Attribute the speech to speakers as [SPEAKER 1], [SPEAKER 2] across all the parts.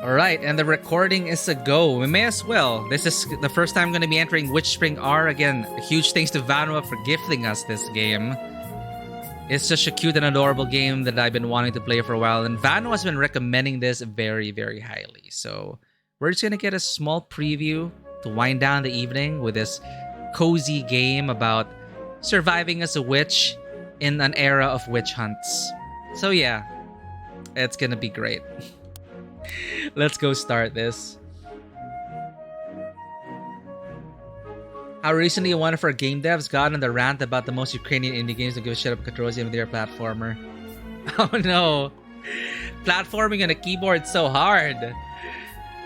[SPEAKER 1] Alright, and the recording is a go. We may as well. This is the first time I'm going to be entering WitchSpring R. Again, huge thanks to Vanua for gifting us this game. It's such a cute and adorable game that I've been wanting to play for a while. And Vanua has been recommending this very, very highly. So we're just going to get a small preview to wind down the evening with this cozy game about surviving as a witch in an era of witch hunts. So yeah, it's going to be great. Let's go start this. How recently one of our game devs got on the rant about the most Ukrainian indie games to give a shit up Katrosian with their platformer. Oh no. Platforming on a keyboard so hard.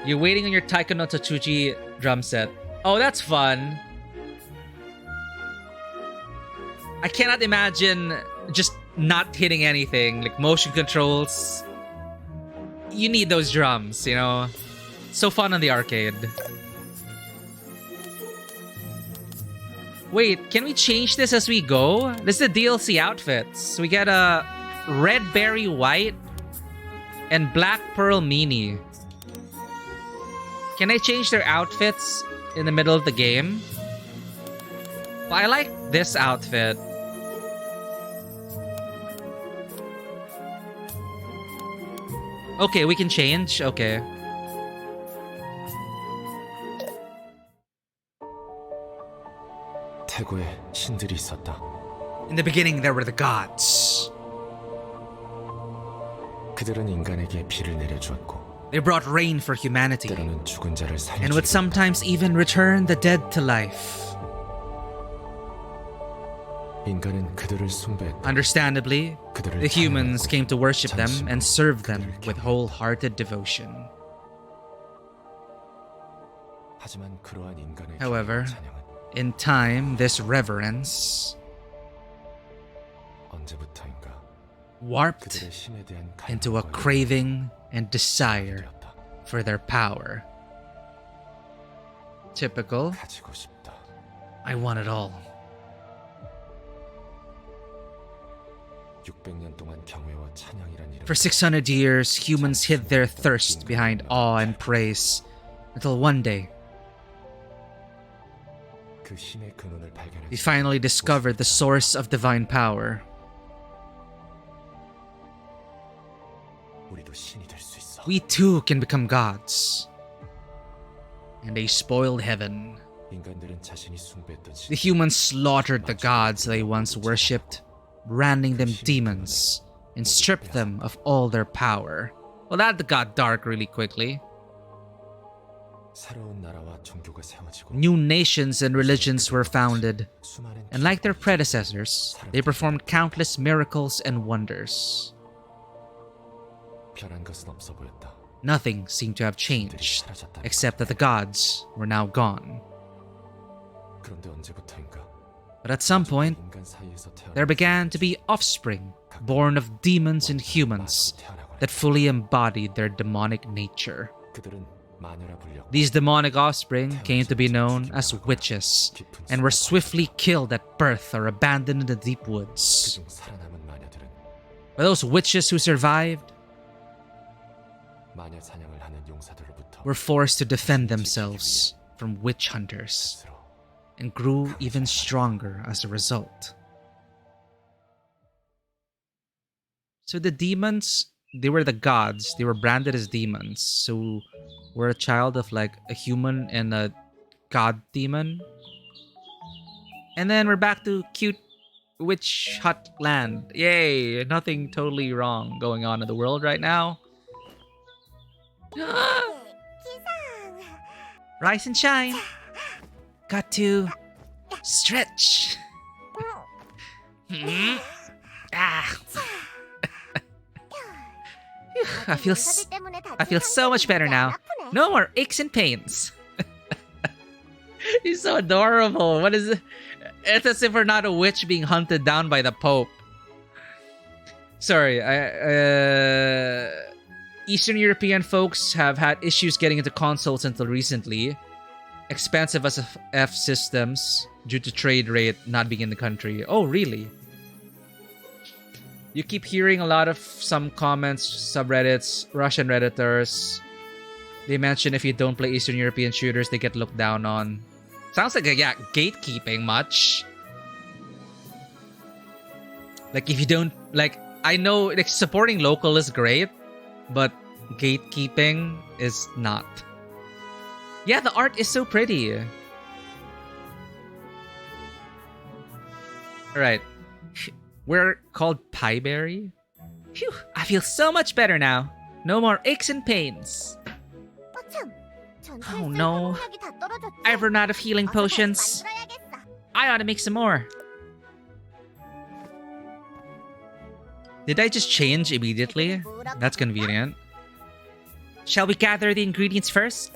[SPEAKER 1] You're waiting on your Taiko no Tachuchi drum set. Oh, that's fun. I cannot imagine just not hitting anything. Like motion controls. You need those drums, you know? So fun on the arcade. Wait, can we change this as we go? This is the DLC outfits. We get a red berry white and black pearl meanie. Can I change their outfits in the middle of the game? Well, I like this outfit. Okay, we can change. Okay. In the beginning, there were the gods. They brought rain for humanity and would sometimes even return the dead to life. Understandably, the humans came to worship them and serve them with wholehearted devotion. However, in time, this reverence warped into a craving and desire for their power. Typical. I want it all. For 600 years, humans hid their thirst behind awe and praise, until one day, we finally discovered the source of divine power. We too can become gods. And they spoiled heaven. The humans slaughtered the gods they once worshipped, branding them demons, and stripped them of all their power. Well, that got dark really quickly. New nations and religions were founded, and like their predecessors, they performed countless miracles and wonders. Nothing seemed to have changed, except that the gods were now gone. But at some point, there began to be offspring born of demons and humans that fully embodied their demonic nature. These demonic offspring came to be known as witches and were swiftly killed at birth or abandoned in the deep woods. But those witches who survived were forced to defend themselves from witch hunters and grew even stronger as a result. So the demons, they were the gods. They were branded as demons. So we're a child of like a human and a god demon. And then we're back to cute witch hut land. Yay! Nothing totally wrong going on in the world right now. Rise and shine. Got to stretch. Ah. I feel so much better now. No more aches and pains. He's so adorable. What is it? It's as if we're not a witch being hunted down by the Pope. Sorry, Eastern European folks have had issues getting into consoles until recently. Expensive as F systems due to trade rate not being in the country. Oh, really? You keep hearing a lot of some comments, subreddits, Russian Redditors They mention if you don't play Eastern European shooters, they get looked down on. Sounds like, yeah, gatekeeping much. Like, if you don't, like, I know like, supporting local is great, but gatekeeping is not. Yeah, the art is so pretty. Alright. We're called Pieberry. Phew, I feel so much better now. No more aches and pains. Oh no. I've run out of healing potions. I ought to make some more. Did I just change immediately? That's convenient. Shall we gather the ingredients first?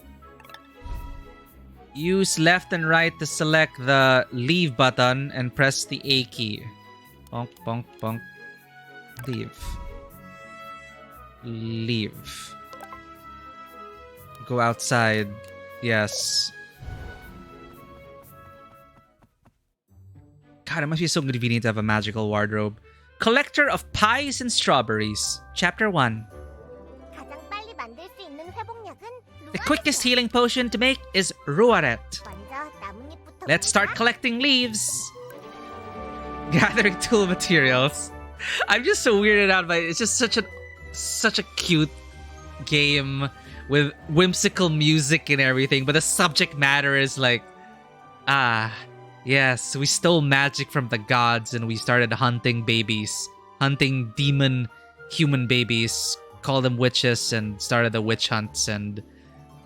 [SPEAKER 1] Use left and right to select the leave button and press the A key. Bonk, bonk, bonk. Leave. Leave. Go outside. Yes. God, it must be so convenient to have a magical wardrobe. Collector of Pies and Strawberries. Chapter 1. The quickest healing potion to make is Ruaret. Let's start collecting leaves. Gathering tool materials. I'm just so weirded out by it. It's just such a cute game with whimsical music and everything, but the subject matter is like, yes, we stole magic from the gods and we started hunting babies, hunting demon human babies, called them witches, and started the witch hunts and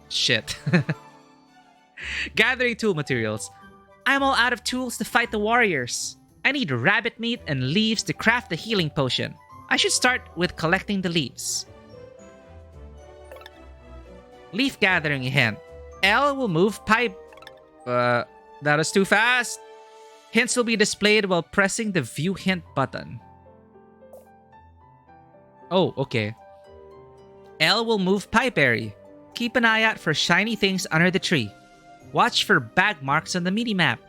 [SPEAKER 1] shit. Gathering tool materials. I'm all out of tools to fight the warriors. I need rabbit meat and leaves to craft the healing potion. I should start with collecting the leaves. Leaf gathering hint. L will move pipe. That was too fast. Hints will be displayed while pressing the view hint button. Oh, okay. L will move Pieberry. Keep an eye out for shiny things under the tree. Watch for bag marks on the mini-map.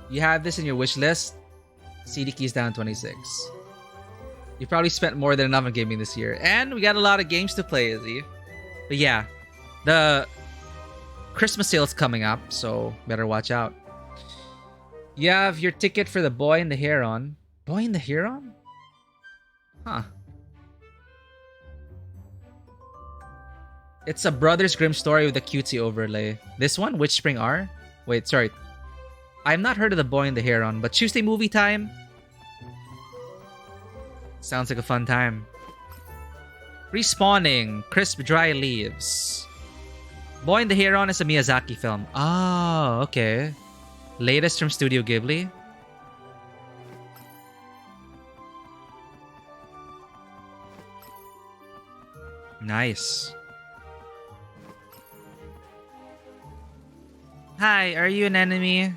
[SPEAKER 1] You have this in your wish list. CD keys down 26. You probably spent more than enough on gaming this year. And we got a lot of games to play, Izzy. But yeah, the Christmas sale's coming up, so better watch out. You have your ticket for the Boy and the Heron. Boy and the Heron? Huh. It's a Brothers Grimm story with a cutesy overlay. This one, WitchSpring R? Wait, sorry. I've not heard of the Boy and the Heron, but Tuesday movie time? Sounds like a fun time. Respawning. Crisp dry leaves. Boy and the Heron is a Miyazaki film. Oh, okay. Latest from Studio Ghibli. Nice. Hi, are you an enemy?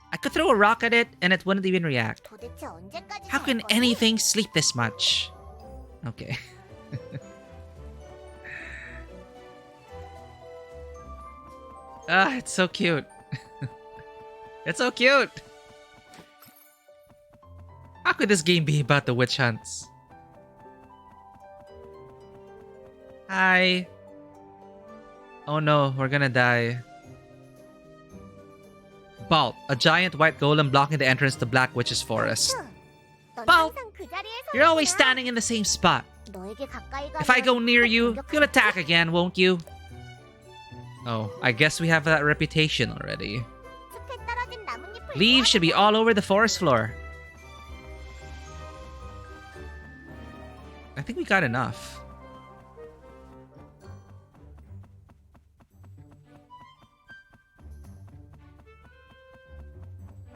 [SPEAKER 1] I could throw a rock at it and it wouldn't even react. How can anything sleep this much? Okay. It's so cute. It's so cute. How could this game be about the witch hunts? Hi. Oh no, we're gonna die. Bolt, a giant white golem blocking the entrance to Black Witch's forest. Bolt, you're always standing in the same spot. If I go near you, you'll attack again, won't you? Oh, I guess we have that reputation already. Leaves should be all over the forest floor. I think we got enough.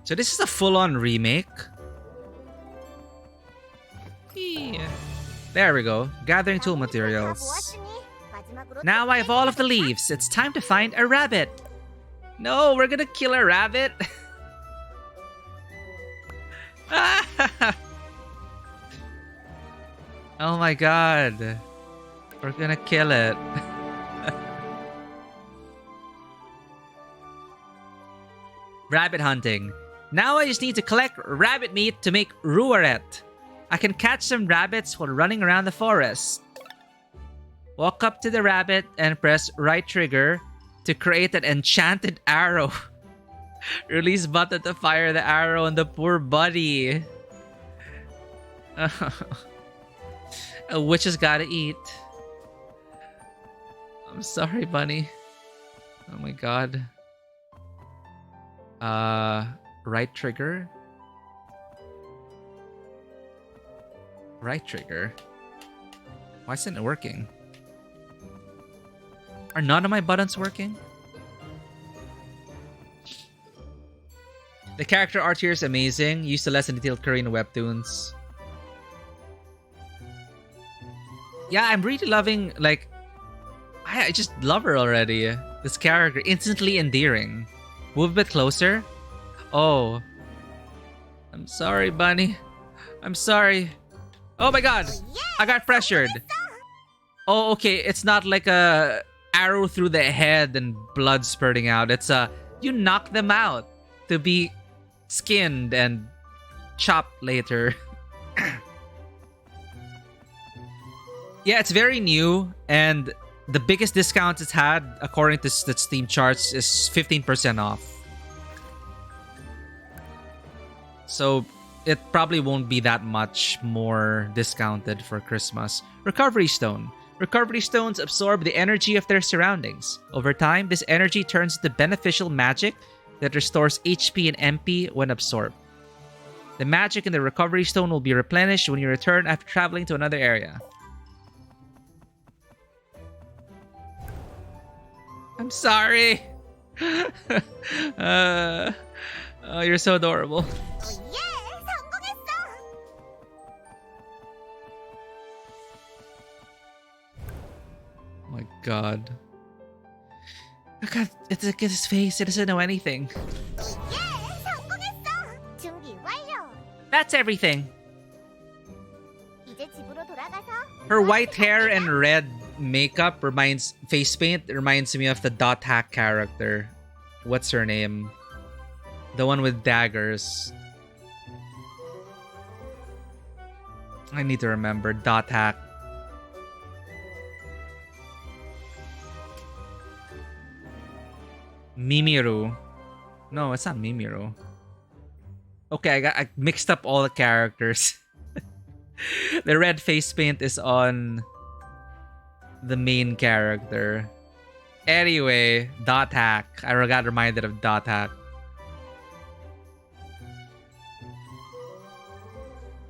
[SPEAKER 1] So this is a full-on remake. Yeah. There we go. Gathering tool materials. Now I have all of the leaves. It's time to find a rabbit. No, we're gonna kill a rabbit. Oh my god. We're gonna kill it. Rabbit hunting. Now I just need to collect rabbit meat to make ruaret. I can catch some rabbits while running around the forest. Walk up to the rabbit and press right trigger to create an enchanted arrow. Release button to fire the arrow on the poor buddy. A witch has gotta eat. I'm sorry, bunny. Oh my god. Right trigger? Right trigger? Why isn't it working? Are none of my buttons working? The character art here is amazing. Used to less in detailed Korean webtoons. Yeah, I'm really loving, like... I just love her already. This character, instantly endearing. Move a bit closer. Oh. I'm sorry, bunny. I'm sorry. Oh my god! I got pressured. Oh, okay. It's not like a arrow through the head and blood spurting out. It's you knock them out to be skinned and chopped later. Yeah, it's very new, and the biggest discount it's had, according to the Steam charts, is 15% off. So it probably won't be that much more discounted for Christmas. Recovery Stone. Recovery stones absorb the energy of their surroundings. Over time, this energy turns into beneficial magic that restores HP and MP when absorbed. The magic in the recovery stone will be replenished when you return after traveling to another area. I'm sorry. Oh, you're so adorable. Oh my god. Look at his face. It doesn't know anything. That's everything. Her white hair and red makeup face paint reminds me of the Dot Hack character. What's her name? The one with daggers. I need to remember. Dot Hack. Mimiru. No, it's not Mimiru. Okay, I mixed up all the characters. The red face paint is on the main character. Anyway, Dot Hack. I got reminded of Dot Hack.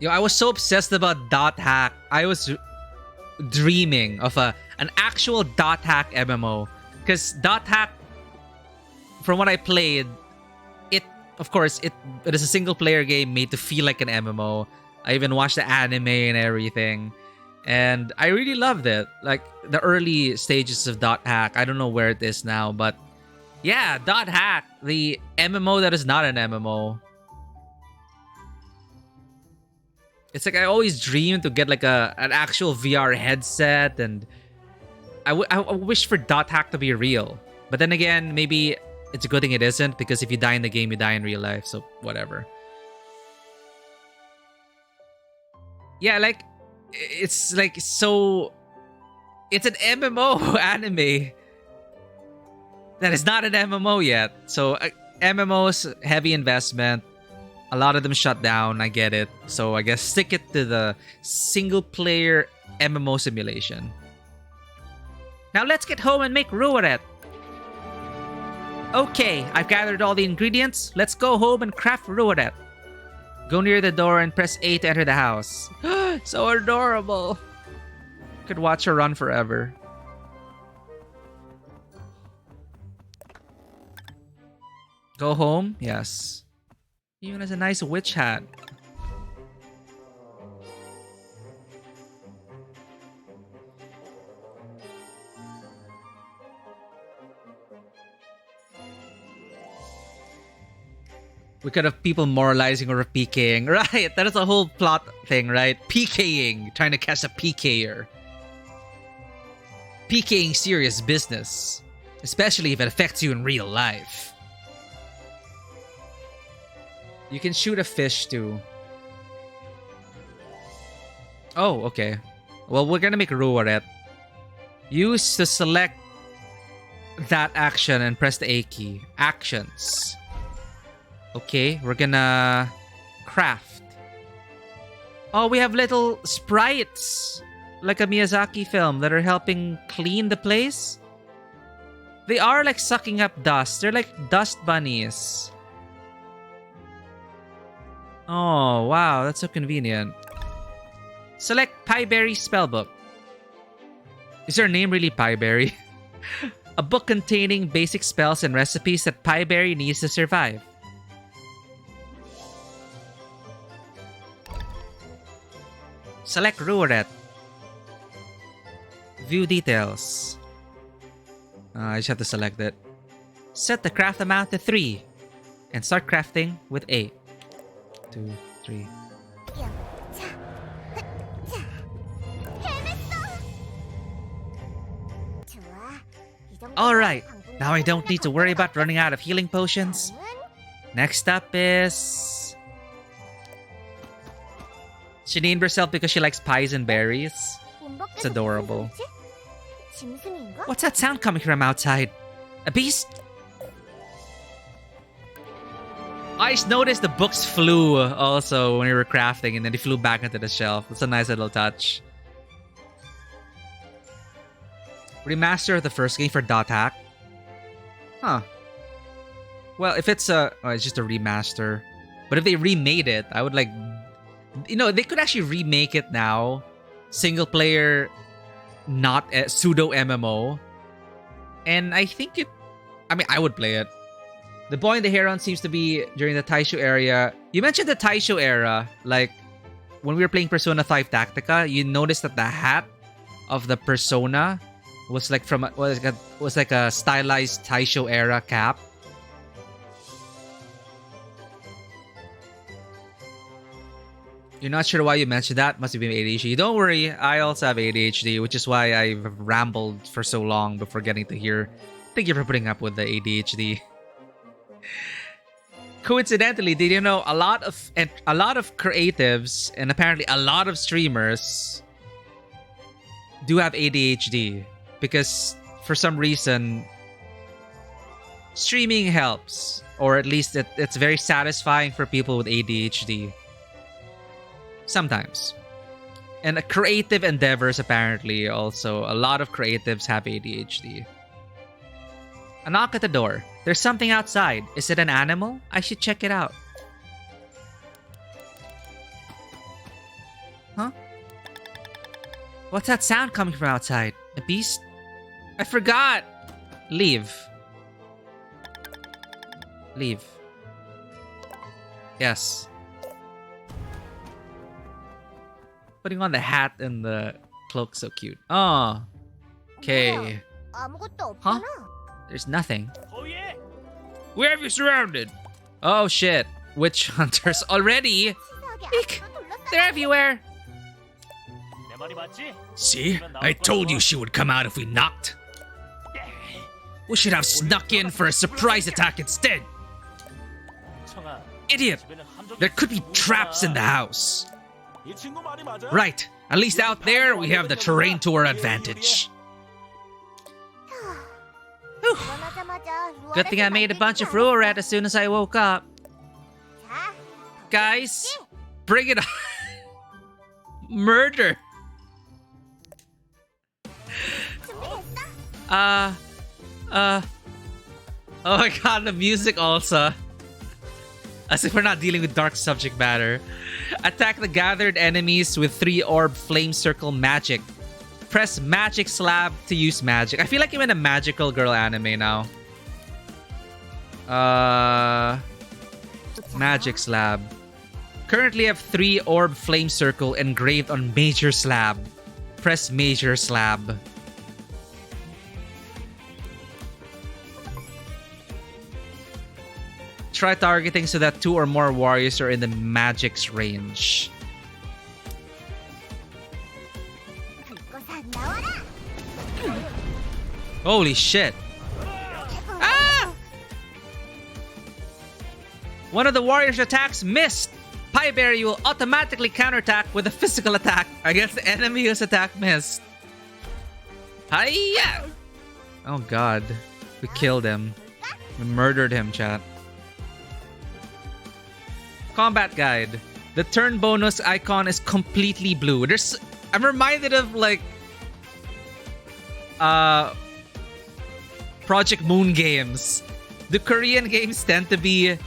[SPEAKER 1] Yo, I was so obsessed about Dot Hack. I was dreaming of an actual Dot Hack MMO. Because Dot Hack, from what I played, of course, it is a single player game made to feel like an MMO. I even watched the anime and everything. And I really loved it. Like, the early stages of Dot Hack. I don't know where it is now, but yeah, Dot Hack, the MMO that is not an MMO. It's like I always dreamed to get like an actual VR headset, and I wish for Dot Hack to be real. But then again, maybe it's a good thing it isn't, because if you die in the game, you die in real life, so whatever. Yeah, like, it's like so... It's an MMO anime that is not an MMO yet. So, MMOs, heavy investment. A lot of them shut down, I get it. So, I guess stick it to the single-player MMO simulation. Now, let's get home and make ruaret. Okay, I've gathered all the ingredients. Let's go home and craft ruaret. Go near the door and press A to enter the house. So adorable. Could watch her run forever. Go home? Yes. Even has a nice witch hat. We could have people moralizing over PKing. Right, that is a whole plot thing, right? PKing, trying to catch a PKer. PKing serious business. Especially if it affects you in real life. You can shoot a fish too. Oh, okay. Well, we're gonna make a Ruwaret. Use to select that action and press the A key. Actions. Okay, we're gonna craft. Oh, we have little sprites, like a Miyazaki film, that are helping clean the place. They are like sucking up dust. They're like dust bunnies. Oh, wow, that's so convenient. Select Pieberry Spellbook. Is her name really Pieberry? A book containing basic spells and recipes that Pieberry needs to survive. Select Ruwaret. View details. I just have to select it. Set the craft amount to 3 and start crafting with 8. 2, 3. Alright, now I don't need to worry about running out of healing potions. Next up is... She named herself because she likes pies and berries. It's adorable. What's that sound coming from outside? A beast? I just noticed the books flew also when we were crafting, and then they flew back into the shelf. That's a nice little touch. Remaster of the first game for Dot Hack. Huh. Well, if it's it's just a remaster. But if they remade it, I would like... You know, they could actually remake it now. Single player, not a pseudo MMO. And I think it... I mean, I would play it. The boy in the heron seems to be during the Taisho era. You mentioned the Taisho era. Like, when we were playing Persona 5 Tactica, you noticed that the hat of the Persona was like from was like a stylized Taisho era cap. You're not sure why you mentioned that? Must have been ADHD. Don't worry, I also have ADHD, which is why I've rambled for so long before getting to here. Thank you for putting up with the ADHD. Coincidentally, did you know a lot of creatives and apparently a lot of streamers do have ADHD? Because for some reason, streaming helps. Or at least it's very satisfying for people with ADHD. Sometimes. And creative endeavors, apparently, also. A lot of creatives have ADHD. A knock at the door. There's something outside. Is it an animal? I should check it out. Huh? What's that sound coming from outside? A beast? I forgot! Leave. Leave. Yes. Putting on the hat and the cloak, so cute. Oh. Okay. Huh? There's nothing. Where have you surrounded? Oh shit. Witch hunters already? Eek! They're everywhere! See? I told you she would come out if we knocked. We should have snuck in for a surprise attack instead. Idiot! There could be traps in the house. Right. At least out there, we have the terrain to our advantage. Whew. Good thing I made a bunch of Ruwaret as soon as I woke up. Guys, bring it on. Murder. Oh my god, the music also. As if we're not dealing with dark subject matter. Attack the gathered enemies with 3-orb flame circle magic. Press magic slab to use magic. I feel like I'm in a magical girl anime now. Magic slab. Currently have 3-orb flame circle engraved on major slab. Press major slab. Try targeting so that 2 or more warriors are in the magic's range. Holy shit. Ah! One of the warrior's attacks missed. Pieberry will automatically counterattack with a physical attack against the enemy whose attack missed. Hiya! Oh god. We killed him. We murdered him, chat. Combat guide. The turn bonus icon is completely blue. I'm reminded of like Project Moon games. The Korean games tend to be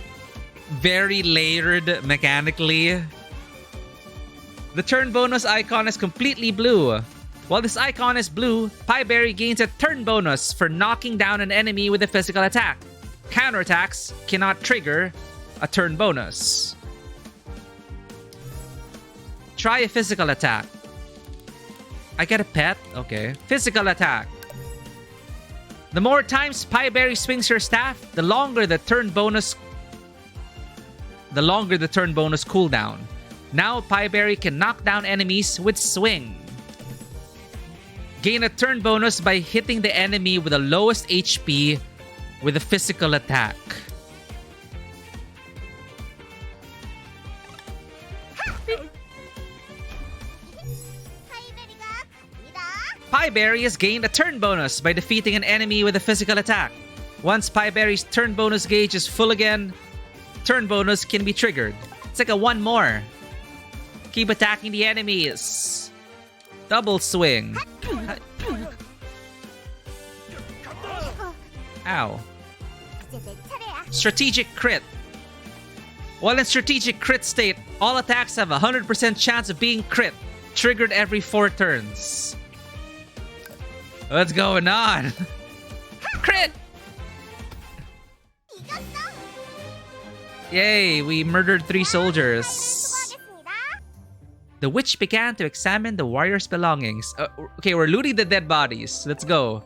[SPEAKER 1] very layered mechanically. The turn bonus icon is completely blue. While this icon is blue, Pieberry gains a turn bonus for knocking down an enemy with a physical attack. Counterattacks cannot trigger a turn bonus. Try a physical attack. I get a pet? Okay. Physical attack. The more times Pieberry swings her staff, the longer the turn bonus cooldown. Now Pieberry can knock down enemies with swing. Gain a turn bonus by hitting the enemy with the lowest HP with a physical attack. Pieberry has gained a turn bonus by defeating an enemy with a physical attack. Once Pieberry's turn bonus gauge is full again, turn bonus can be triggered. It's like a one more. Keep attacking the enemies. Double swing. Ow. Strategic crit. While in strategic crit state, all attacks have a 100% chance of being crit, triggered every 4 turns. What's going on? Crit! Yay, we murdered 3 soldiers. The witch began to examine the warrior's belongings. Okay, we're looting the dead bodies. Let's go.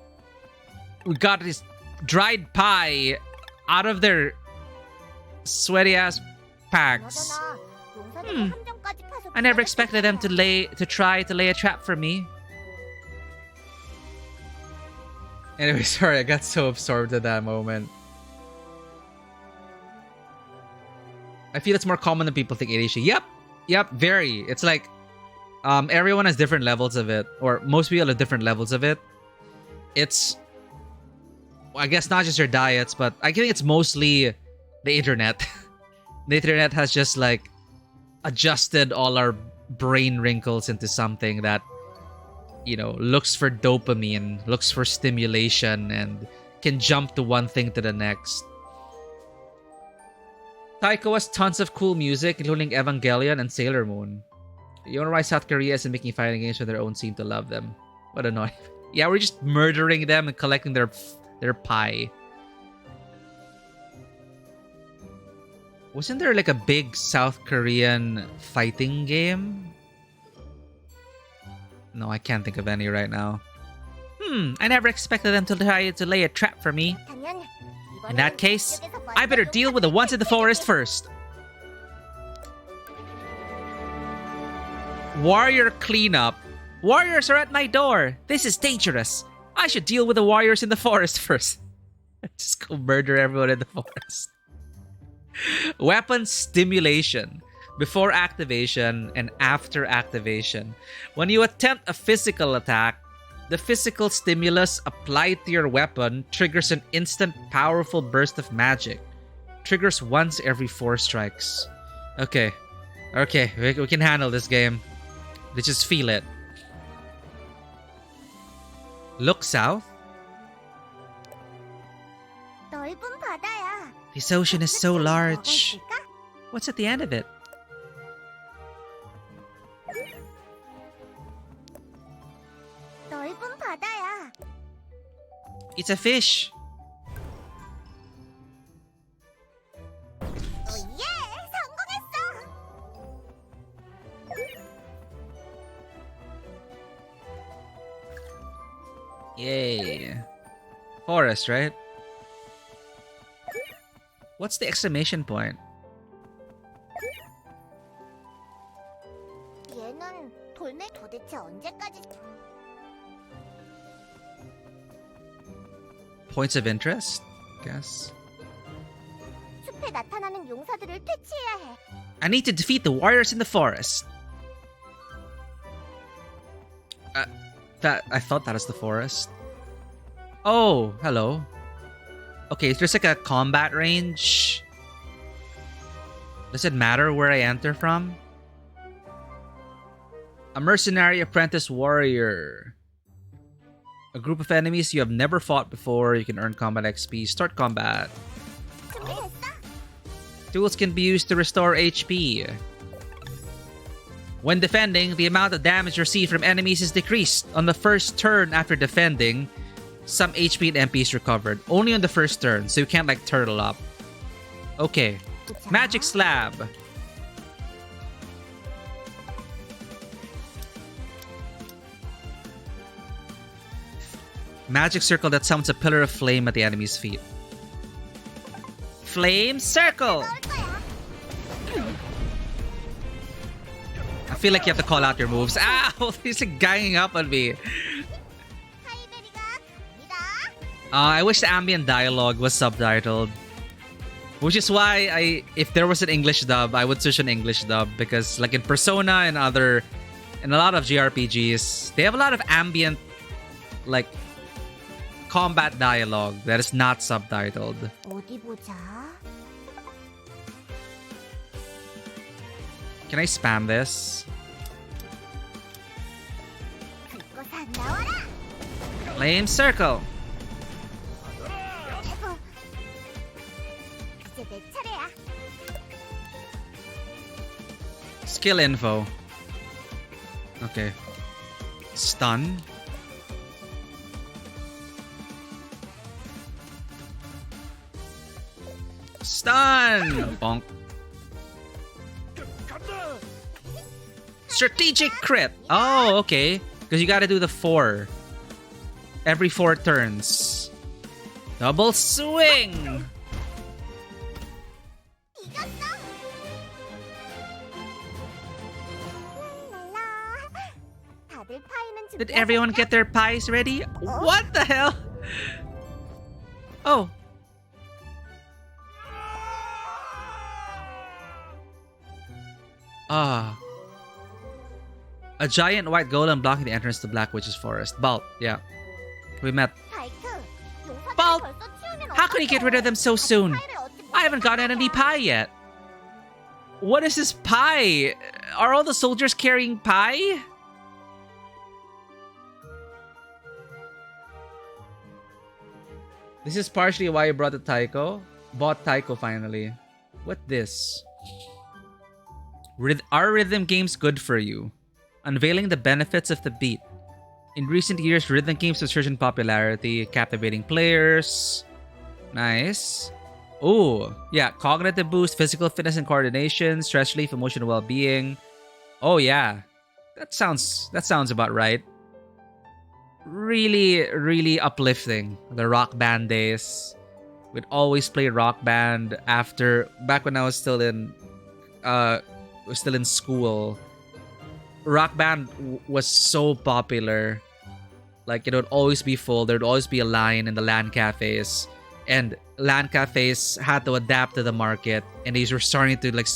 [SPEAKER 1] We got this dried pie out of their sweaty ass packs. I never expected them to try to lay a trap for me. Anyway, sorry, I got so absorbed at that moment. I feel it's more common than people think, ADHD. Yep, very. It's like everyone has different levels of it, or most people have different levels of it. It's, I guess, not just your diets, but I think it's mostly the internet. The internet has just like adjusted all our brain wrinkles into something that, you know, looks for dopamine, looks for stimulation, and can jump to one thing to the next. Taiko has tons of cool music, including Evangelion and Sailor Moon. You wonder why South Korea isn't making fighting games when their own seem to love them. What annoying. Yeah, we're just murdering them and collecting their pie. Wasn't there like a big South Korean fighting game? No, I can't think of any right now. I never expected them to try to lay a trap for me. In that case, I better deal with the ones in the forest first. Warrior cleanup. Warriors are at my door. This is dangerous. I should deal with the warriors in the forest first. Just go murder everyone in the forest. Weapon stimulation. Before activation and after activation. When you attempt a physical attack, the physical stimulus applied to your weapon triggers an instant powerful burst of magic. Triggers once every 4 strikes. Okay, we can handle this game. Let's just feel it. Look south. This ocean is so large. What's at the end of it? It's a fish. Yay. Forest, right? What's the exclamation point? Points of interest, I guess.
[SPEAKER 2] 숲에 나타나는 용사들을 퇴치해야 해.
[SPEAKER 1] I need to defeat the warriors in the forest. I thought that was the forest. Oh, hello. Okay, there's like a combat range. Does it matter where I enter from? A mercenary apprentice warrior. A group of enemies you have never fought before. You can earn combat XP. Start combat. Tools can be used to restore HP. When defending, the amount of damage received from enemies is decreased. On the first turn after defending, some HP and MP is recovered. Only on the first turn, so you can't like turtle up. Okay. Magic Slab. Magic Circle that summons a pillar of flame at the enemy's feet. Flame Circle! I feel like you have to call out your moves. Ow! He's like ganging up on me. I wish the ambient dialogue was subtitled. Which is why if there was an English dub, I would switch an English dub. Because like in Persona and a lot of JRPGs, they have a lot of ambient like combat dialogue that is not subtitled. Can I spam this? Flame Circle. Skill info. Okay. Stun. Stun! Bonk. Strategic crit. Oh, okay. Because you gotta do the 4. Every 4 turns. Double swing! Did everyone get their pies ready? What the hell? Oh. A giant white golem blocking the entrance to Black Witch's forest. Balt, yeah. We met. Balt! How can you get rid of them so soon? I haven't gotten any pie yet. What is this pie? Are all the soldiers carrying pie? This is partially why you brought the Taiko. Bought Taiko finally. What this? Are rhythm games good for you? Unveiling the benefits of the beat. In recent years, rhythm games have surged in popularity, captivating players. Nice. Oh, yeah. Cognitive boost, physical fitness and coordination, stress relief, emotional well-being. Oh, yeah. That sounds about right. Really, really uplifting. The Rock Band days. We'd always play Rock Band back when I was still in school. Rock Band was so popular. Like, it would always be full. There would always be a line in the LAN cafes. And LAN cafes had to adapt to the market. And these were starting to, like,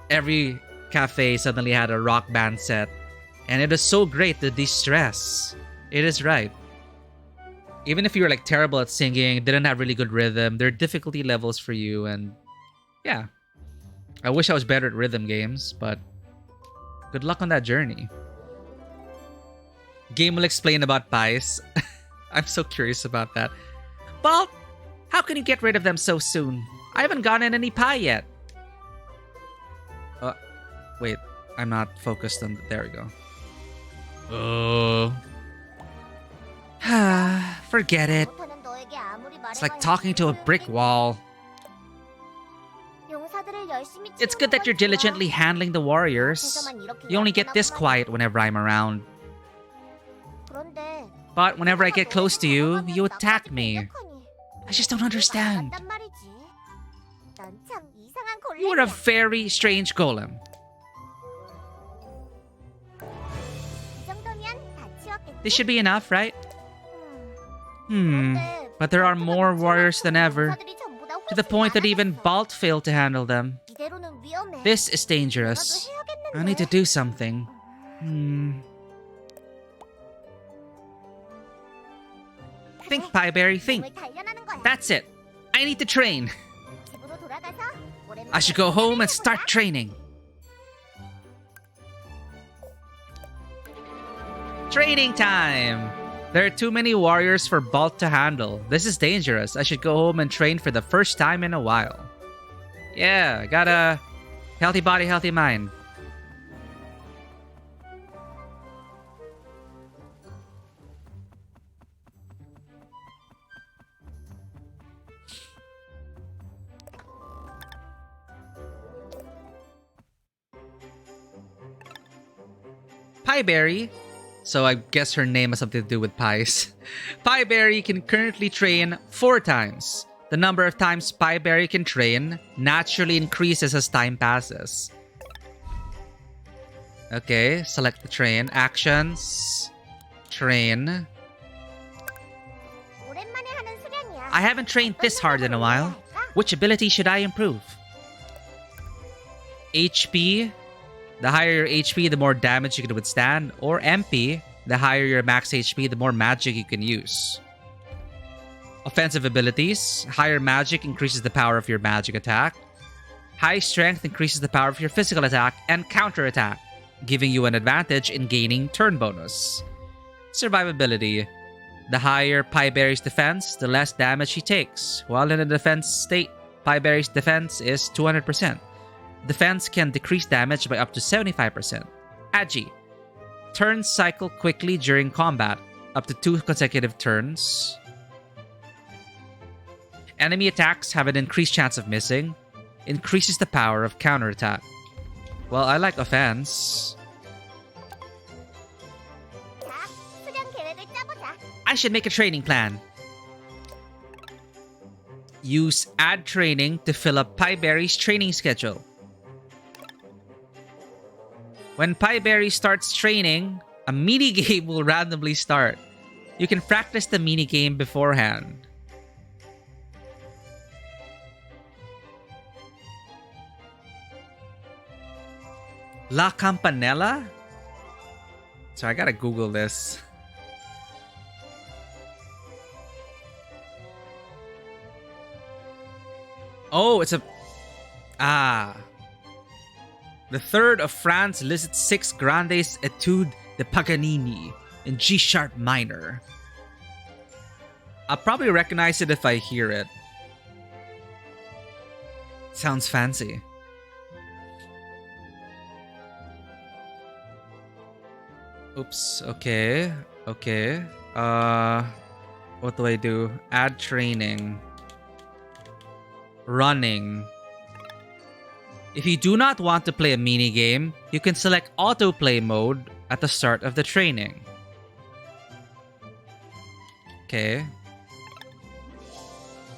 [SPEAKER 1] every cafe suddenly had a Rock Band set. And it was so great to de-stress. It is right. Even if you were, like, terrible at singing, didn't have really good rhythm, there are difficulty levels for you. And, yeah. I wish I was better at rhythm games, but good luck on that journey. Game will explain about pies. I'm so curious about that. Balt, how can you get rid of them so soon? I haven't gotten any pie yet. Wait, I'm not focused on... There we go. Forget it. It's like talking to a brick wall. It's good that you're diligently handling the warriors. You only get this quiet whenever I'm around. But whenever I get close to you, you attack me. I just don't understand. You're a very strange golem. This should be enough, right? But there are more warriors than ever. to the point that even Balt failed to handle them.
[SPEAKER 2] 이대로는 위험해.
[SPEAKER 1] This is dangerous. I need to do something. Think, Pieberry, think.
[SPEAKER 2] 몸을 단련하는 거야.
[SPEAKER 1] That's it. I need to train.
[SPEAKER 2] 집으로 돌아가서 오랜만에
[SPEAKER 1] I should go home and start training. Training time! There are too many warriors for Balt to handle. This is dangerous. I should go home and train for the first time in a while. Yeah, I got a healthy body, healthy mind. Pieberry, so I guess her name has something to do with pies. Pieberry can currently train 4 times. The number of times Pieberry can train naturally increases as time passes. Okay, select the train. Actions. Train.
[SPEAKER 2] 오랜만에 하는 수련이야.
[SPEAKER 1] I haven't trained this hard in a while. Which ability should I improve? HP. The higher your HP, the more damage you can withstand. Or MP. The higher your max HP, the more magic you can use. Offensive abilities. Higher magic increases the power of your magic attack. High strength increases the power of your physical attack and counter attack, giving you an advantage in gaining turn bonus. Survivability. The higher Pieberry's defense, the less damage he takes. While in a defense state, Pieberry's defense is 200%. Defense can decrease damage by up to 75%. Agi. Turns cycle quickly during combat, up to 2 consecutive turns. Enemy attacks have an increased chance of missing. Increases the power of counterattack. Well, I like offense.
[SPEAKER 2] 자, 수련 계획을 짜보자.
[SPEAKER 1] I should make a training plan. Use add training to fill up Pieberry's training schedule. When Pieberry starts training, a mini-game will randomly start. You can practice the mini-game beforehand. La Campanella? So I gotta Google this. Oh, it's a... Ah. The third of Franz Liszt's 6 Grandes Etude de Paganini in G-sharp minor. I'll probably recognize it if I hear it. Sounds fancy. Oops, okay. Okay. What do I do? Add training. Running. If you do not want to play a mini-game, you can select autoplay mode at the start of the training. Okay.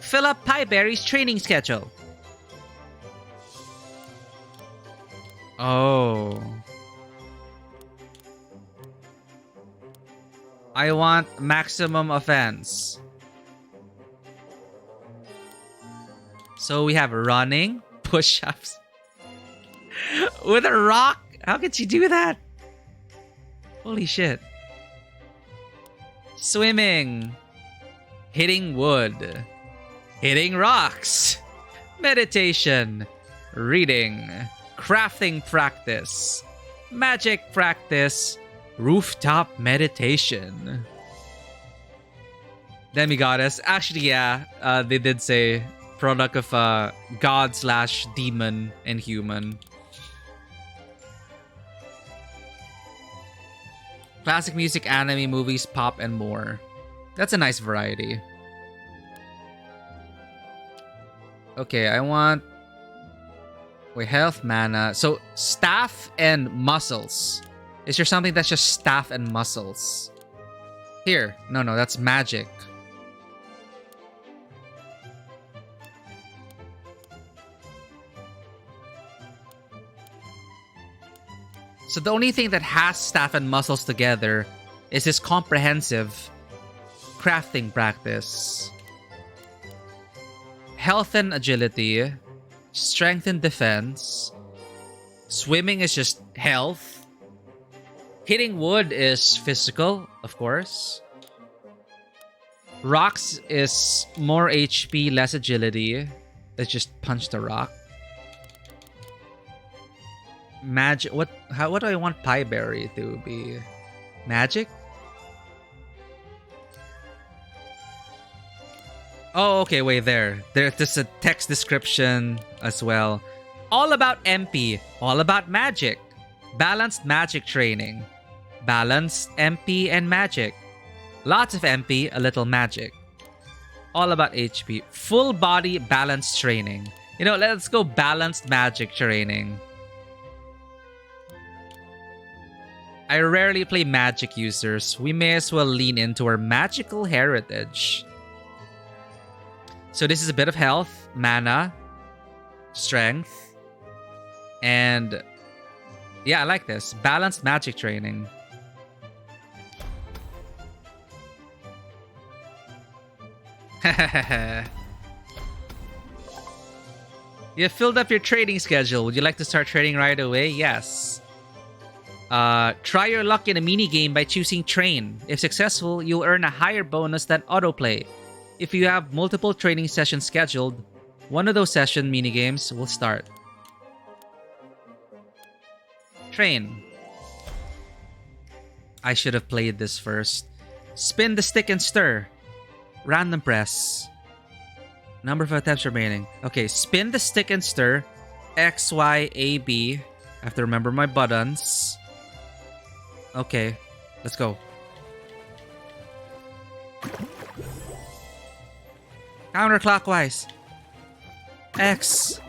[SPEAKER 1] Fill up Pieberry's training schedule. Oh. I want maximum offense. So we have running, push-ups. With a rock? How could you do that? Holy shit. Swimming. Hitting wood. Hitting rocks. Meditation. Reading. Crafting practice. Magic practice. Rooftop meditation. Demigoddess. Actually, yeah. They did say product of god/demon and human. Classic music, anime, movies, pop, and more. That's a nice variety. Okay, I want... Wait, health, mana. So, staff and muscles. Is there something that's just staff and muscles? Here. No, that's magic. So the only thing that has staff and muscles together is this comprehensive crafting practice. health and agility, strength and defense. Swimming is just health. Hitting wood is physical, of course. Rocks is more HP, less agility. Let's just punch the rock. Magic. What do I want Pie Berry to be? Magic? Oh, okay, wait, there's a text description as well. All about MP, all about magic. Balanced magic training. Balanced MP and magic. Lots of MP, a little magic. All about HP. Full body balance training. You know, let's go balanced magic training. I rarely play magic users. We may as well lean into our magical heritage. So this is a bit of health, mana, strength, and yeah, I like this. Balanced magic training. You filled up your trading schedule. Would you like to start trading right away? Yes. Try your luck in a mini game by choosing train. If successful, you'll earn a higher bonus than autoplay. If you have multiple training sessions scheduled, one of those session mini games will start. Train. I should have played this first. Spin the stick and stir. Random press. Number of attempts remaining. Okay, spin the stick and stir. X, Y, A, B. I have to remember my buttons. Okay, let's go. Counterclockwise. X.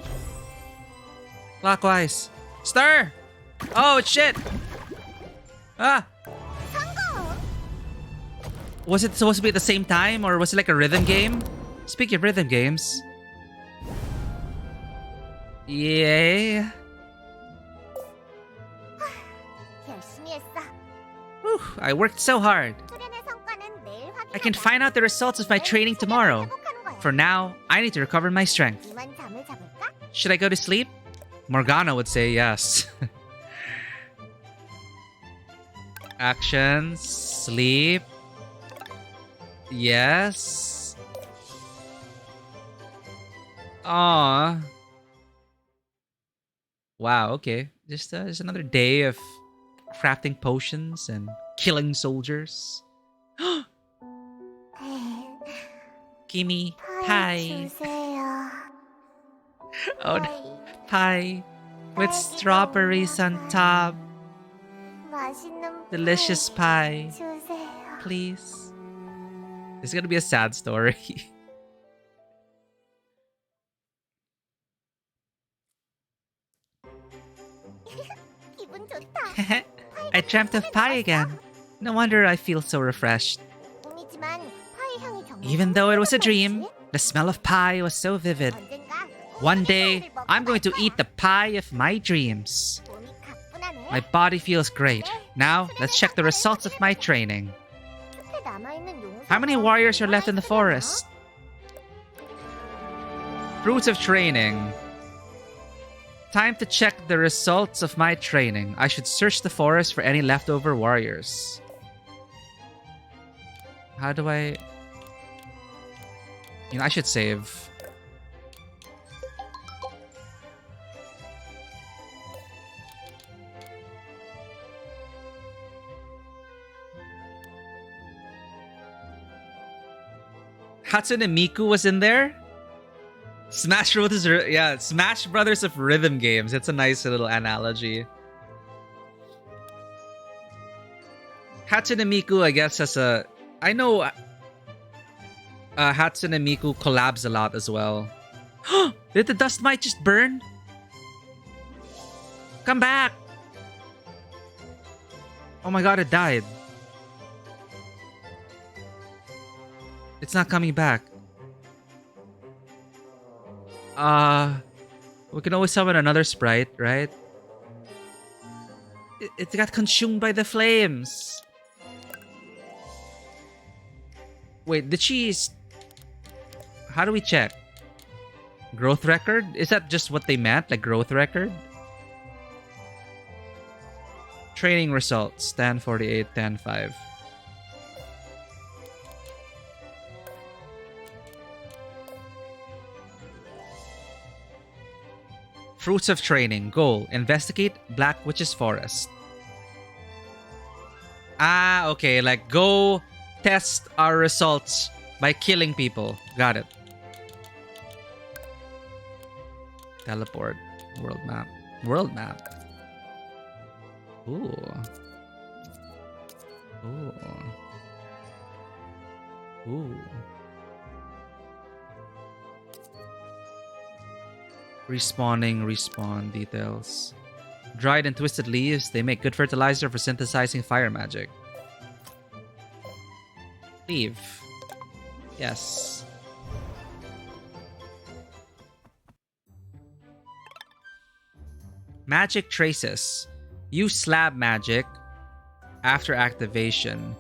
[SPEAKER 1] Clockwise. Stir! Oh, shit! Ah! Was it supposed to be at the same time, or was it like a rhythm game? Speaking of rhythm games. Yay. Whew, I worked so hard. I can find out the results of my training tomorrow. For now, I need to recover my strength. Should I go to sleep? Morgana would say yes. Actions. Sleep. Yes. Aww. Wow, okay. Just another day of crafting potions and killing soldiers. Gimme pie. Oh, no. Pie with strawberries on top. Delicious pie. Please. It's gonna be a sad story. I dreamt of pie again. No wonder I feel so refreshed. Even though it was a dream, the smell of pie was so vivid. One day, I'm going to eat the pie of my dreams. My body feels great. Now, let's check the results of my training. How many warriors are left in the forest? Fruits of training. Time to check the results of my training. I should search the forest for any leftover warriors. How do I... You know, I should save. Hatsune Miku was in there? Smash Brothers, yeah, Smash Brothers of rhythm games. It's a nice little analogy. Hatsune Miku, I guess, has a... I know Hatsune Miku collabs a lot as well. Did the dust mite just burn? Come back! Oh my god, it died. It's not coming back. We can always summon another sprite, right? It got consumed by the flames. Wait, did she... How do we check? Growth record? Is that just what they meant? Like growth record? Training results. 1048, 105. Fruits of training. Goal. Investigate Black Witch's Forest. Ah, okay. Like, go test our results by killing people. Got it. Teleport. World map. World map. Ooh. Ooh. Ooh. Respawn details. Dried and twisted leaves, they make good fertilizer for synthesizing fire magic. Leave. Yes. Magic traces. Use slab magic after activation.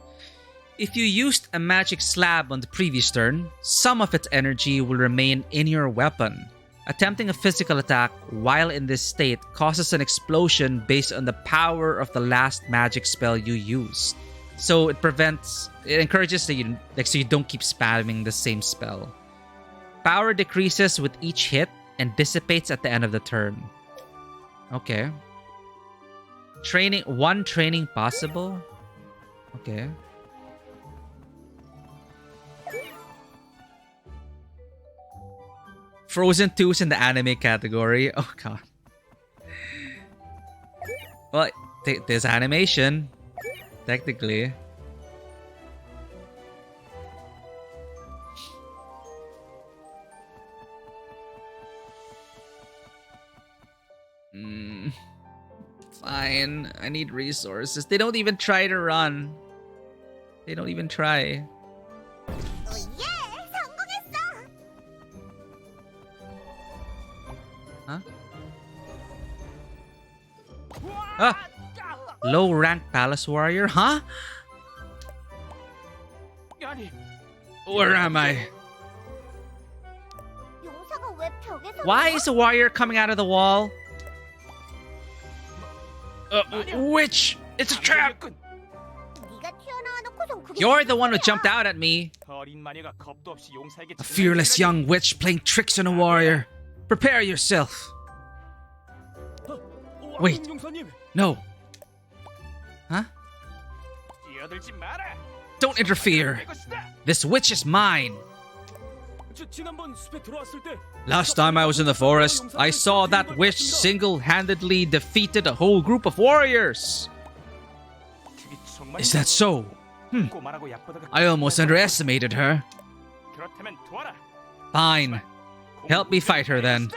[SPEAKER 1] If you used a magic slab on the previous turn, some of its energy will remain in your weapon. Attempting a physical attack while in this state causes an explosion based on the power of the last magic spell you used. So it encourages that so you don't keep spamming the same spell. Power decreases with each hit and dissipates at the end of the turn. Okay. One training possible? Okay. Frozen 2's in the anime category. Oh god. Well, there's animation. Technically. Fine. I need resources. They don't even try to run. They don't even try. Huh? Ah! Low rank palace warrior? Huh? Where am I? Why is a warrior coming out of the wall? Witch! It's a trap! You're the one who jumped out at me. A fearless young witch playing tricks on a warrior. Prepare yourself. Wait. No. Huh? Don't interfere. This witch is mine. Last time I was in the forest, I saw that witch single-handedly defeated a whole group of warriors. Is that so? I almost underestimated her. Fine. Help me fight her then.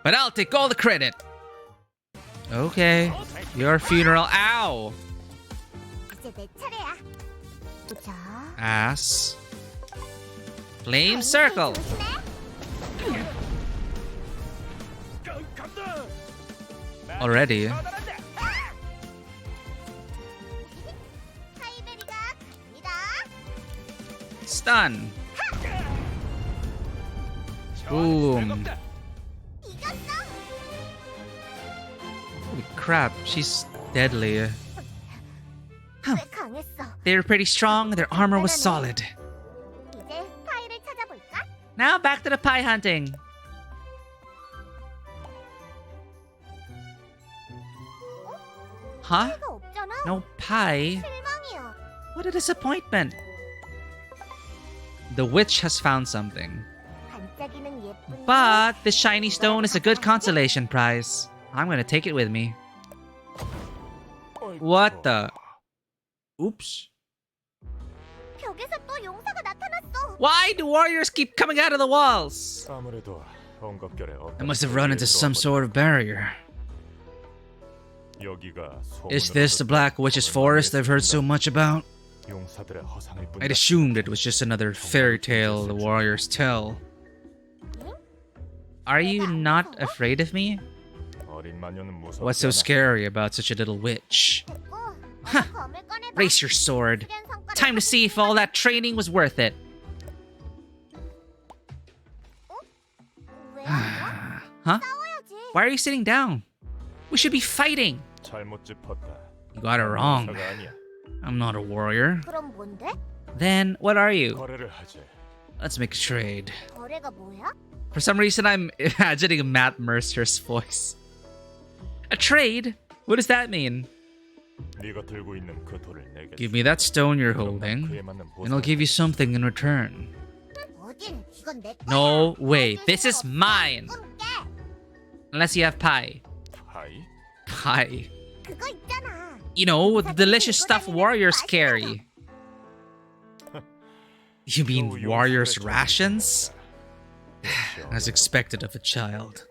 [SPEAKER 1] But I'll take all the credit. Okay. Your funeral. Ow! Ass. Flame circle. Already. Stun. Boom. Holy crap, she's deadly. Huh. They were pretty strong, their armor was solid. Now back to the pie hunting. Huh? No pie? What a disappointment. The witch has found something. But this shiny stone is a good consolation prize. I'm gonna take it with me. What the? Oops. Why do warriors keep coming out of the walls? I must have run into some sort of barrier. Is this the Black Witch's Forest I've heard so much about? I'd assumed it was just another fairy tale the warriors tell. Are you not afraid of me? What's so scary about such a little witch? Huh. Raise your sword. Time to see if all that training was worth it. Huh?
[SPEAKER 2] 싸워야지.
[SPEAKER 1] Why are you sitting down? We should be fighting.
[SPEAKER 3] 잘못 짚었다.
[SPEAKER 1] You got it wrong.
[SPEAKER 3] 용사가 아니야.
[SPEAKER 1] I'm not a warrior.
[SPEAKER 2] 그럼 뭔데?
[SPEAKER 1] Then what are you?
[SPEAKER 3] 거래를 하지.
[SPEAKER 1] Let's make a trade.
[SPEAKER 2] 거래가 뭐야?
[SPEAKER 1] For some reason, I'm imagining Matt Mercer's voice. A trade? What does that mean?
[SPEAKER 3] 네가 들고 있는 그 돌을 내게.
[SPEAKER 1] Give me that stone you're
[SPEAKER 3] 그럼
[SPEAKER 1] holding,
[SPEAKER 3] 그에 맞는
[SPEAKER 1] and I'll give you something in return.
[SPEAKER 2] 어딘 이건 내 거야.
[SPEAKER 1] No, wait,
[SPEAKER 2] 어딜
[SPEAKER 1] this
[SPEAKER 2] 수
[SPEAKER 1] is
[SPEAKER 2] 없어.
[SPEAKER 1] mine.
[SPEAKER 2] 꿈깨.
[SPEAKER 1] Unless you have pie.
[SPEAKER 3] 하이?
[SPEAKER 1] Pie.
[SPEAKER 2] 그거 있잖아.
[SPEAKER 1] You know, the delicious stuff warriors carry. You mean warriors' rations? As expected of a child.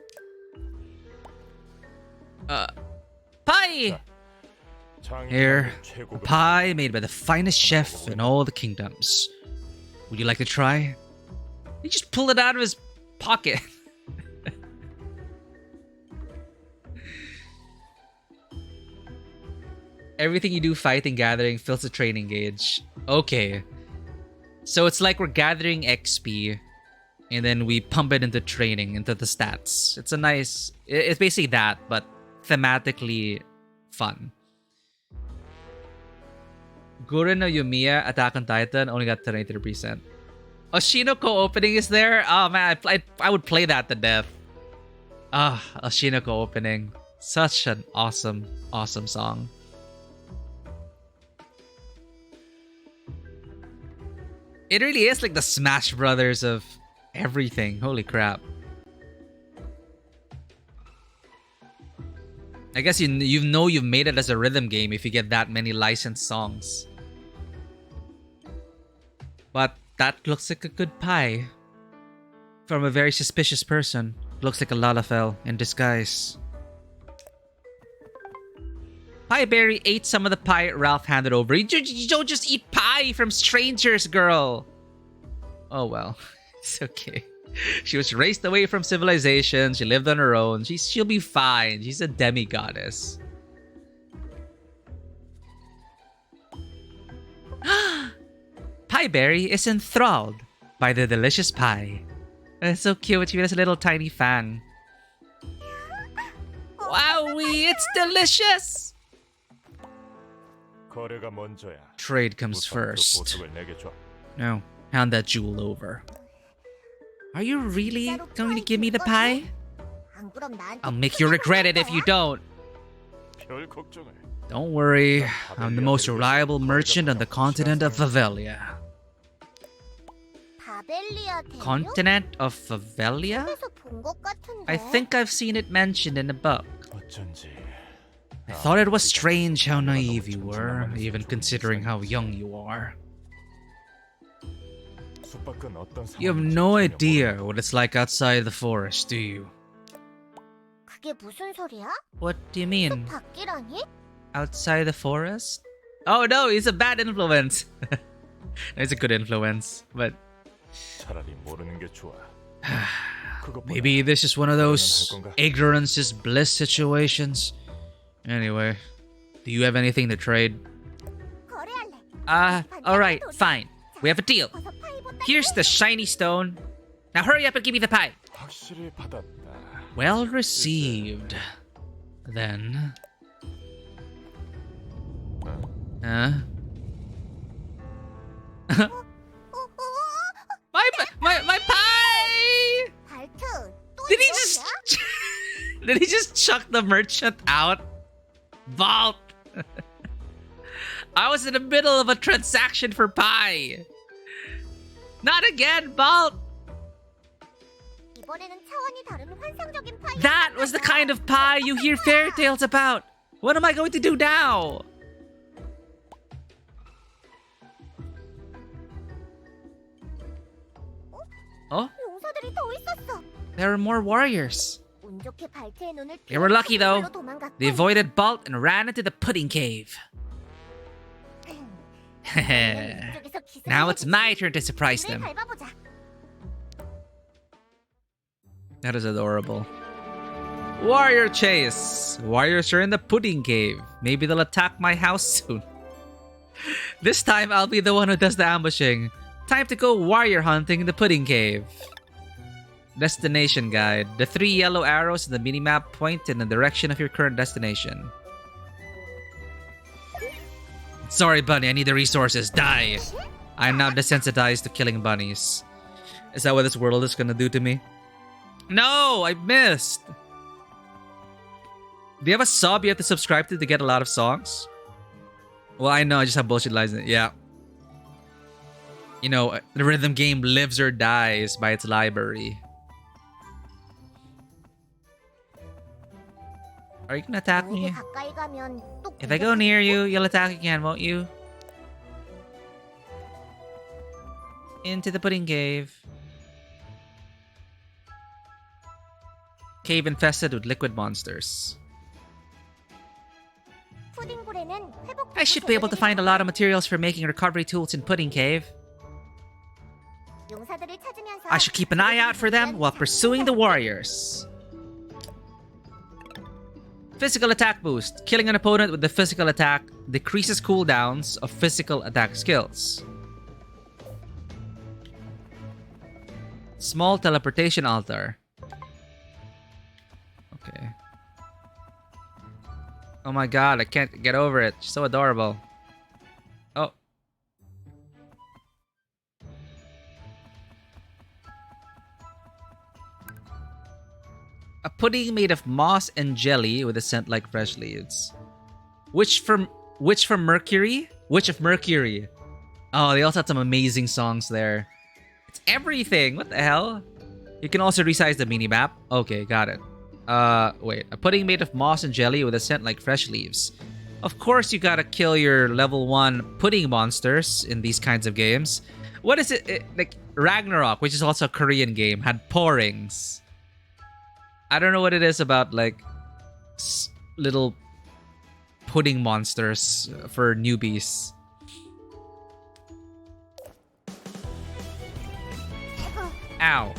[SPEAKER 1] Pie! Here, a pie made by the finest chef in all the kingdoms. Would you like to try? He just pulled it out of his pocket. Everything you do fighting gathering fills the training gauge. Okay. So it's like we're gathering XP and then we pump it into training, into the stats. It's a nice... It's basically that, but thematically fun. Gurren no Yumiya, Attack on Titan, only got 23%. Oshinoko opening is there? Oh man, I would play that to death. Ah, Oshinoko opening. Such an awesome, awesome song. It really is like the Smash Brothers of everything. Holy crap. I guess you know you've made it as a rhythm game if you get that many licensed songs. But that looks like a good pie. From a very suspicious person. Looks like a Lalafell in disguise. Pieberry ate some of the pie Ralph handed over. You don't just eat pie from strangers, girl. Oh well, it's okay. She was raised away from civilization. She lived on her own. She'll be fine. She's a demigoddess. Pieberry is enthralled by the delicious pie. It's so cute. She has a little tiny fan. Wowee, it's delicious!
[SPEAKER 3] 거래가 먼저야.
[SPEAKER 1] Trade comes
[SPEAKER 3] 우선 그
[SPEAKER 1] first.
[SPEAKER 3] 보석을 내게 줘.
[SPEAKER 1] No, hand that jewel over. Are you really going to give me the pie?
[SPEAKER 2] 안 그럼 나한테
[SPEAKER 1] I'll make you regret it if you don't.
[SPEAKER 3] 별 걱정을.
[SPEAKER 1] Don't worry, I'm the most reliable merchant on the continent of Favelia.
[SPEAKER 2] 바벨리아 대륙?
[SPEAKER 1] Continent of Favelia?
[SPEAKER 2] 에서 본것 같은데.
[SPEAKER 1] I think I've seen it mentioned in a book.
[SPEAKER 3] 어쩐지.
[SPEAKER 1] I thought it was strange how naive you were, even considering how young you are.
[SPEAKER 3] 숲 밖은 어떤
[SPEAKER 1] You have
[SPEAKER 3] 상황인지
[SPEAKER 1] no
[SPEAKER 3] 전혀
[SPEAKER 1] idea
[SPEAKER 3] 모르겠어.
[SPEAKER 1] what it's like outside the forest, do you?
[SPEAKER 2] 그게 무슨 소리야?
[SPEAKER 1] What do you mean?
[SPEAKER 2] 밖이라니?
[SPEAKER 1] Outside the forest? Oh no, he's a bad influence. It's a good influence, but
[SPEAKER 3] 차라리 모르는 게 좋아. 그것보다
[SPEAKER 1] maybe this is one of those ignorance is bliss situations. Anyway, do you have anything to trade?
[SPEAKER 2] 거래할래.
[SPEAKER 1] Alright, fine. We have a deal.
[SPEAKER 2] 어서 파이보다
[SPEAKER 1] Here's the shiny stone. Now hurry up and give me the pie.
[SPEAKER 3] 확실히 받았다.
[SPEAKER 1] Well received. Then... Huh? my pie!
[SPEAKER 2] 발트. 또
[SPEAKER 1] Did he
[SPEAKER 2] 이거야?
[SPEAKER 1] just... Did he just chuck the merchant out? Vault! I was in the middle of a transaction for pie. Not again, Vault!
[SPEAKER 2] 이번에는 차원이 다른 환상적인 파이.
[SPEAKER 1] That was the kind of pie you hear fairy tales about. What am I going to do now? Oh,
[SPEAKER 2] 용사들이 더 있었어.
[SPEAKER 1] there are more warriors.
[SPEAKER 2] 운 좋게 발트의 눈을
[SPEAKER 1] They were lucky though.
[SPEAKER 2] 피해 도망갔고.
[SPEAKER 1] They avoided Bolt and ran into the pudding cave.
[SPEAKER 2] 이쪽에서 기습을
[SPEAKER 1] Now it's
[SPEAKER 2] 해보자.
[SPEAKER 1] my turn to surprise
[SPEAKER 2] 불을
[SPEAKER 1] them.
[SPEAKER 2] 밟아보자.
[SPEAKER 1] That is adorable. Warrior chase. Warriors are in the pudding cave. Maybe they'll attack my house soon. This time I'll be the one who does the ambushing. Time to go warrior hunting in the pudding cave. Destination guide. The 3 yellow arrows in the minimap point in the direction of your current destination. Sorry, bunny, I need the resources. Die! I am now desensitized to killing bunnies. Is that what this world is gonna do to me? No! I missed! Do you have a sub you have to subscribe to get a lot of songs? Well, I know, I just have bullshit lines in it. Yeah. You know, the rhythm game lives or dies by its library. Are you gonna attack me? If I go near you, you'll attack again, won't you? Into the pudding cave. Cave infested with liquid monsters. I should be able to find a lot of materials for making recovery tools in Pudding Cave. I should keep an eye out for them while pursuing the warriors. Physical attack boost. Killing an opponent with the physical attack decreases cooldowns of physical attack skills. Small teleportation altar. Okay. Oh my god, I can't get over it. She's so adorable. Oh. A pudding made of moss and jelly with a scent like fresh leaves. Witch from Mercury? Witch of Mercury. Oh, they also had some amazing songs there. It's everything. What the hell? You can also resize the minimap. Okay, got it. Wait. A pudding made of moss and jelly with a scent like fresh leaves. Of course, you gotta kill your level 1 pudding monsters in these kinds of games. What is it? Like, Ragnarok, which is also a Korean game, had porrings. I don't know what it is about, like, little pudding monsters for newbies. Ow.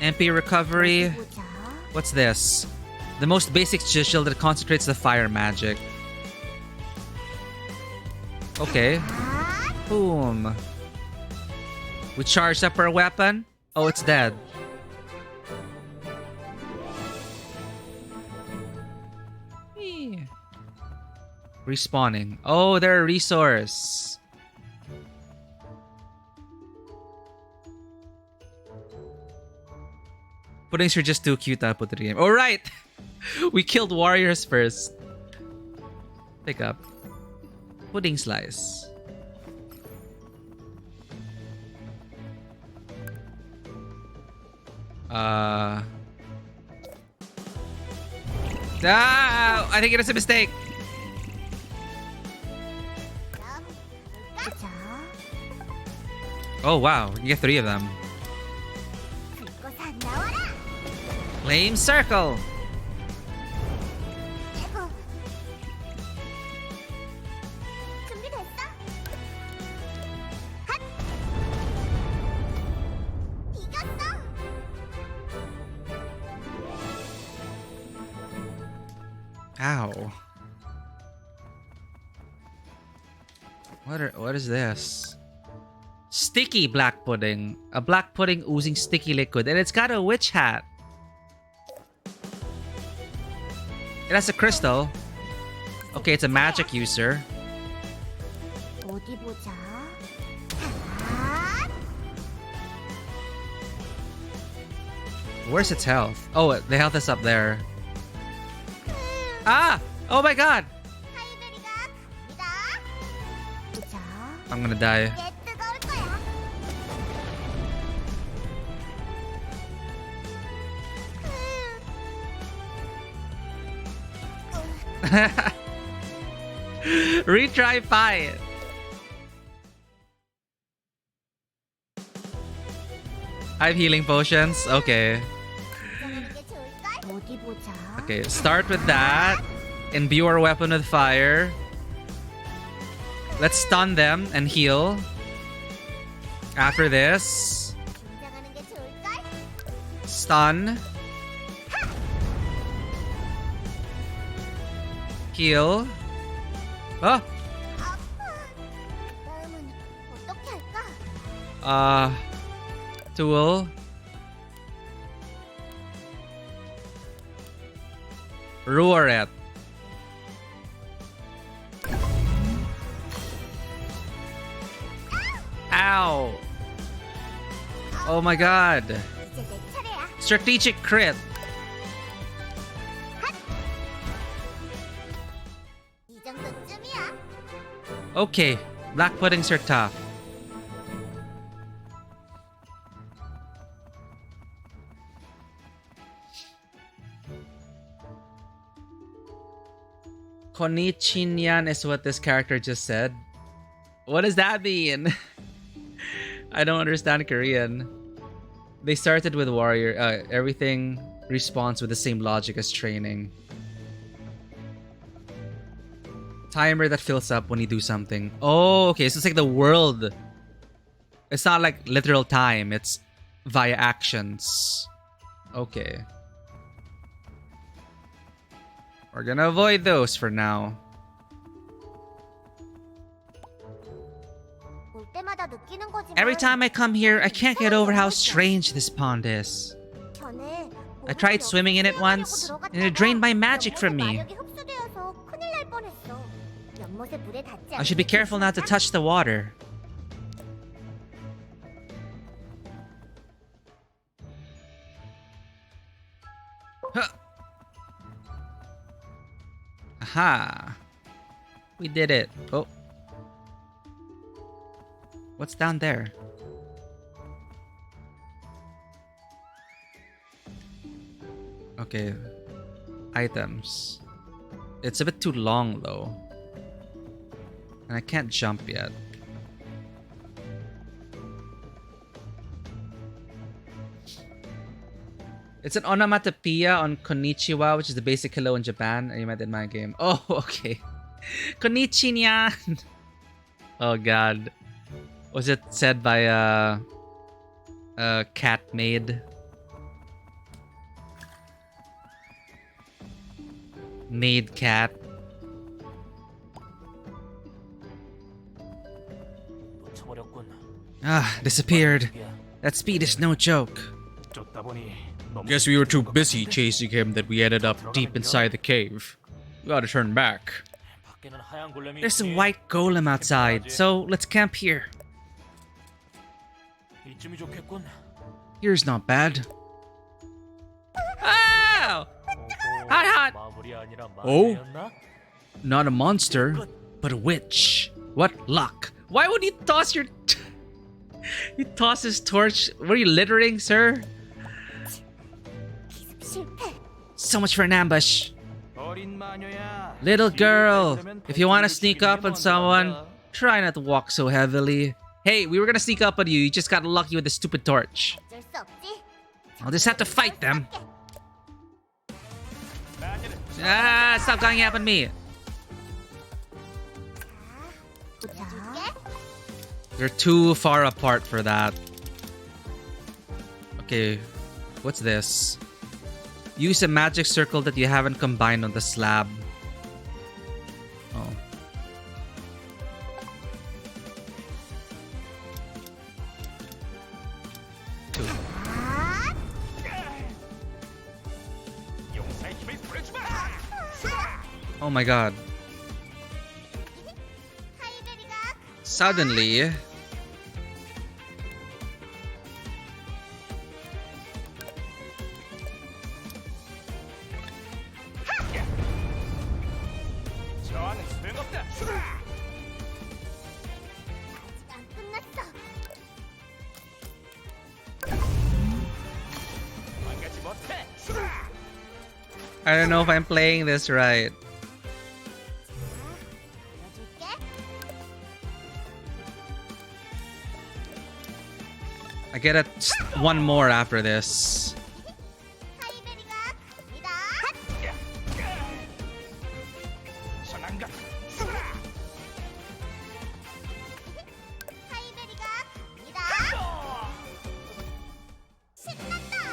[SPEAKER 1] MP recovery. What's this? The most basic shield that concentrates the fire magic. Okay. Boom. We charged up our weapon. Oh, it's dead. Eee. Respawning. Oh, they're a resource. Puddings are just too cute to put in the game. Alright! We killed warriors first. Pick up. Pudding slice. Ah, I think it is a mistake. Oh wow, you get 3 of them. Flame circle. Ow. What is this? Sticky black pudding. A black pudding oozing sticky liquid. And it's got a witch hat. It has a crystal. Okay, it's a magic user. Where's its health? Oh, the health is up there. Ah! Oh my god! I'm gonna die. Retry fight. I have healing potions. Okay. Okay, start with that. Imbue our weapon with fire. Let's stun them and heal. After this, stun. Heal. Oh! Tool. Ruoret. Ow! Oh my god.
[SPEAKER 2] 이제 내 차례야.
[SPEAKER 1] Strategic crit.
[SPEAKER 2] 이 정도쯤이야.
[SPEAKER 1] Okay, black puddings are tough. Konichinyan is what this character just said. What does that mean? I don't understand Korean. They started with warrior. Everything responds with the same logic as training. Timer that fills up when you do something. Oh, okay. So it's like the world. It's not like literal time. It's via actions. Okay. We're gonna avoid those for now.
[SPEAKER 2] 올 때마다 느끼는 거지만
[SPEAKER 1] Every time I come here, I can't get over how strange this pond is.
[SPEAKER 2] 전에
[SPEAKER 1] I tried swimming in it once, and it drained my magic from me.
[SPEAKER 2] 마력이 흡수되어서 큰일 날 뻔했어. 연못의 물에 닿지
[SPEAKER 1] I should be careful not to touch the water. Huh. Aha. We did it. Oh. What's down there? Okay. Items. It's a bit too long though. And I can't jump yet. It's an onomatopoeia on konnichiwa, which is the basic hello in Japan. And you meant in my game. Oh, okay. Konnichiwa. Oh god. Was it said by a cat maid? Maid cat. Ah, disappeared. That speed is no joke. Guess we were too busy chasing him that we ended up deep inside the cave. We gotta turn back. There's a white golem outside, so let's camp here. Here's not bad. Ow! Hot, hot! Oh? Not a monster, but a witch. What luck. Why would you toss your... You toss his torch? Were you littering, sir?
[SPEAKER 2] 실패.
[SPEAKER 1] So much for an ambush. Little girl, if you want to sneak up on someone, try not to walk so heavily. Hey, we were gonna sneak up on you. You just got lucky with the stupid torch.
[SPEAKER 2] 어쩔 수 없지.
[SPEAKER 1] I'll just have to fight them. Ah, stop ganging up on me.
[SPEAKER 2] 보여줄게.
[SPEAKER 1] They're too far apart for that. Okay, what's this? Use a magic circle that you haven't combined on the slab. Oh. Two. Oh my god.
[SPEAKER 2] 하이베리가
[SPEAKER 1] Suddenly,
[SPEAKER 2] 안 끝났어.
[SPEAKER 1] I don't know if I'm playing this right.
[SPEAKER 2] 보여줄게.
[SPEAKER 1] I get a one more after this.
[SPEAKER 2] 하이베리가 갑니다. 하이베리가 갑니다. 신난다.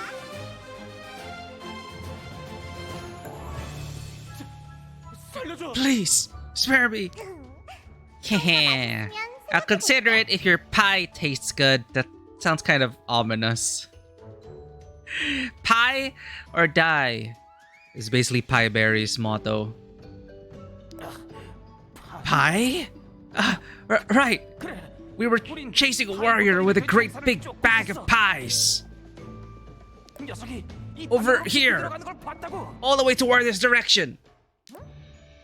[SPEAKER 1] Please, spare me. Heh.
[SPEAKER 2] 면서
[SPEAKER 1] I'll consider it if your pie tastes good. That sounds kind of ominous. Pie or die is basically Pie Berry's motto. Pie? Right. We were chasing a warrior with a great big bag of pies. Over here. All the way toward this direction.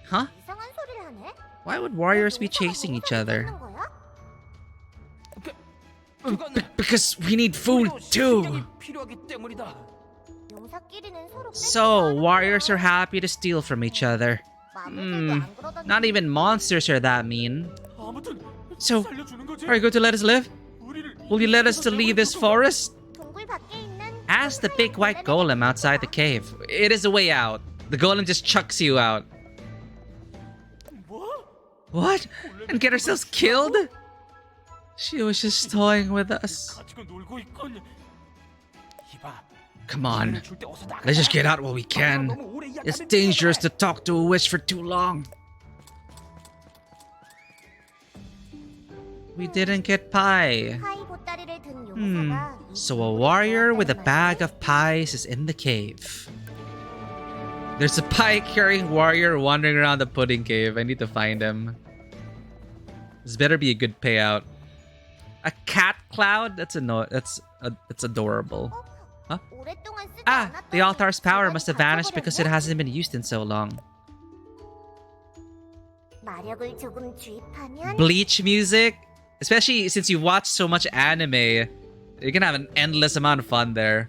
[SPEAKER 1] Huh?
[SPEAKER 2] 이상한 소리를 하네.
[SPEAKER 1] Why would warriors be chasing each other? Because we need food too.
[SPEAKER 2] 용사끼리는 서로
[SPEAKER 1] So, warriors are happy to steal from each other. Not even monsters are that mean. So, are you going to let us live? Will you let us to leave this forest?
[SPEAKER 2] 동굴 밖에 있는
[SPEAKER 1] Ask the big white golem outside the cave. It is a way out. The golem just chucks you out. What? And get ourselves killed? She was just toying with us. Come on. Let's just get out while we can. It's dangerous to talk to a witch for too long. We didn't get pie.
[SPEAKER 2] 파이 보따리를 든 용사가
[SPEAKER 1] So a warrior with a bag of pies is in the cave. There's a pie-carrying warrior wandering around the pudding cave. I need to find him. This better be a good payout. A cat cloud? That's adorable. Huh?
[SPEAKER 2] 오랫동안 쓰지
[SPEAKER 1] Ah,
[SPEAKER 2] 않았던
[SPEAKER 1] the altar's power
[SPEAKER 2] 재료를
[SPEAKER 1] must have vanished because it
[SPEAKER 2] 가져버렸네?
[SPEAKER 1] hasn't been used in so long.
[SPEAKER 2] 마력을 조금 주입하면
[SPEAKER 1] Bleach music? Especially since you watch so much anime, you can have an endless amount of fun there.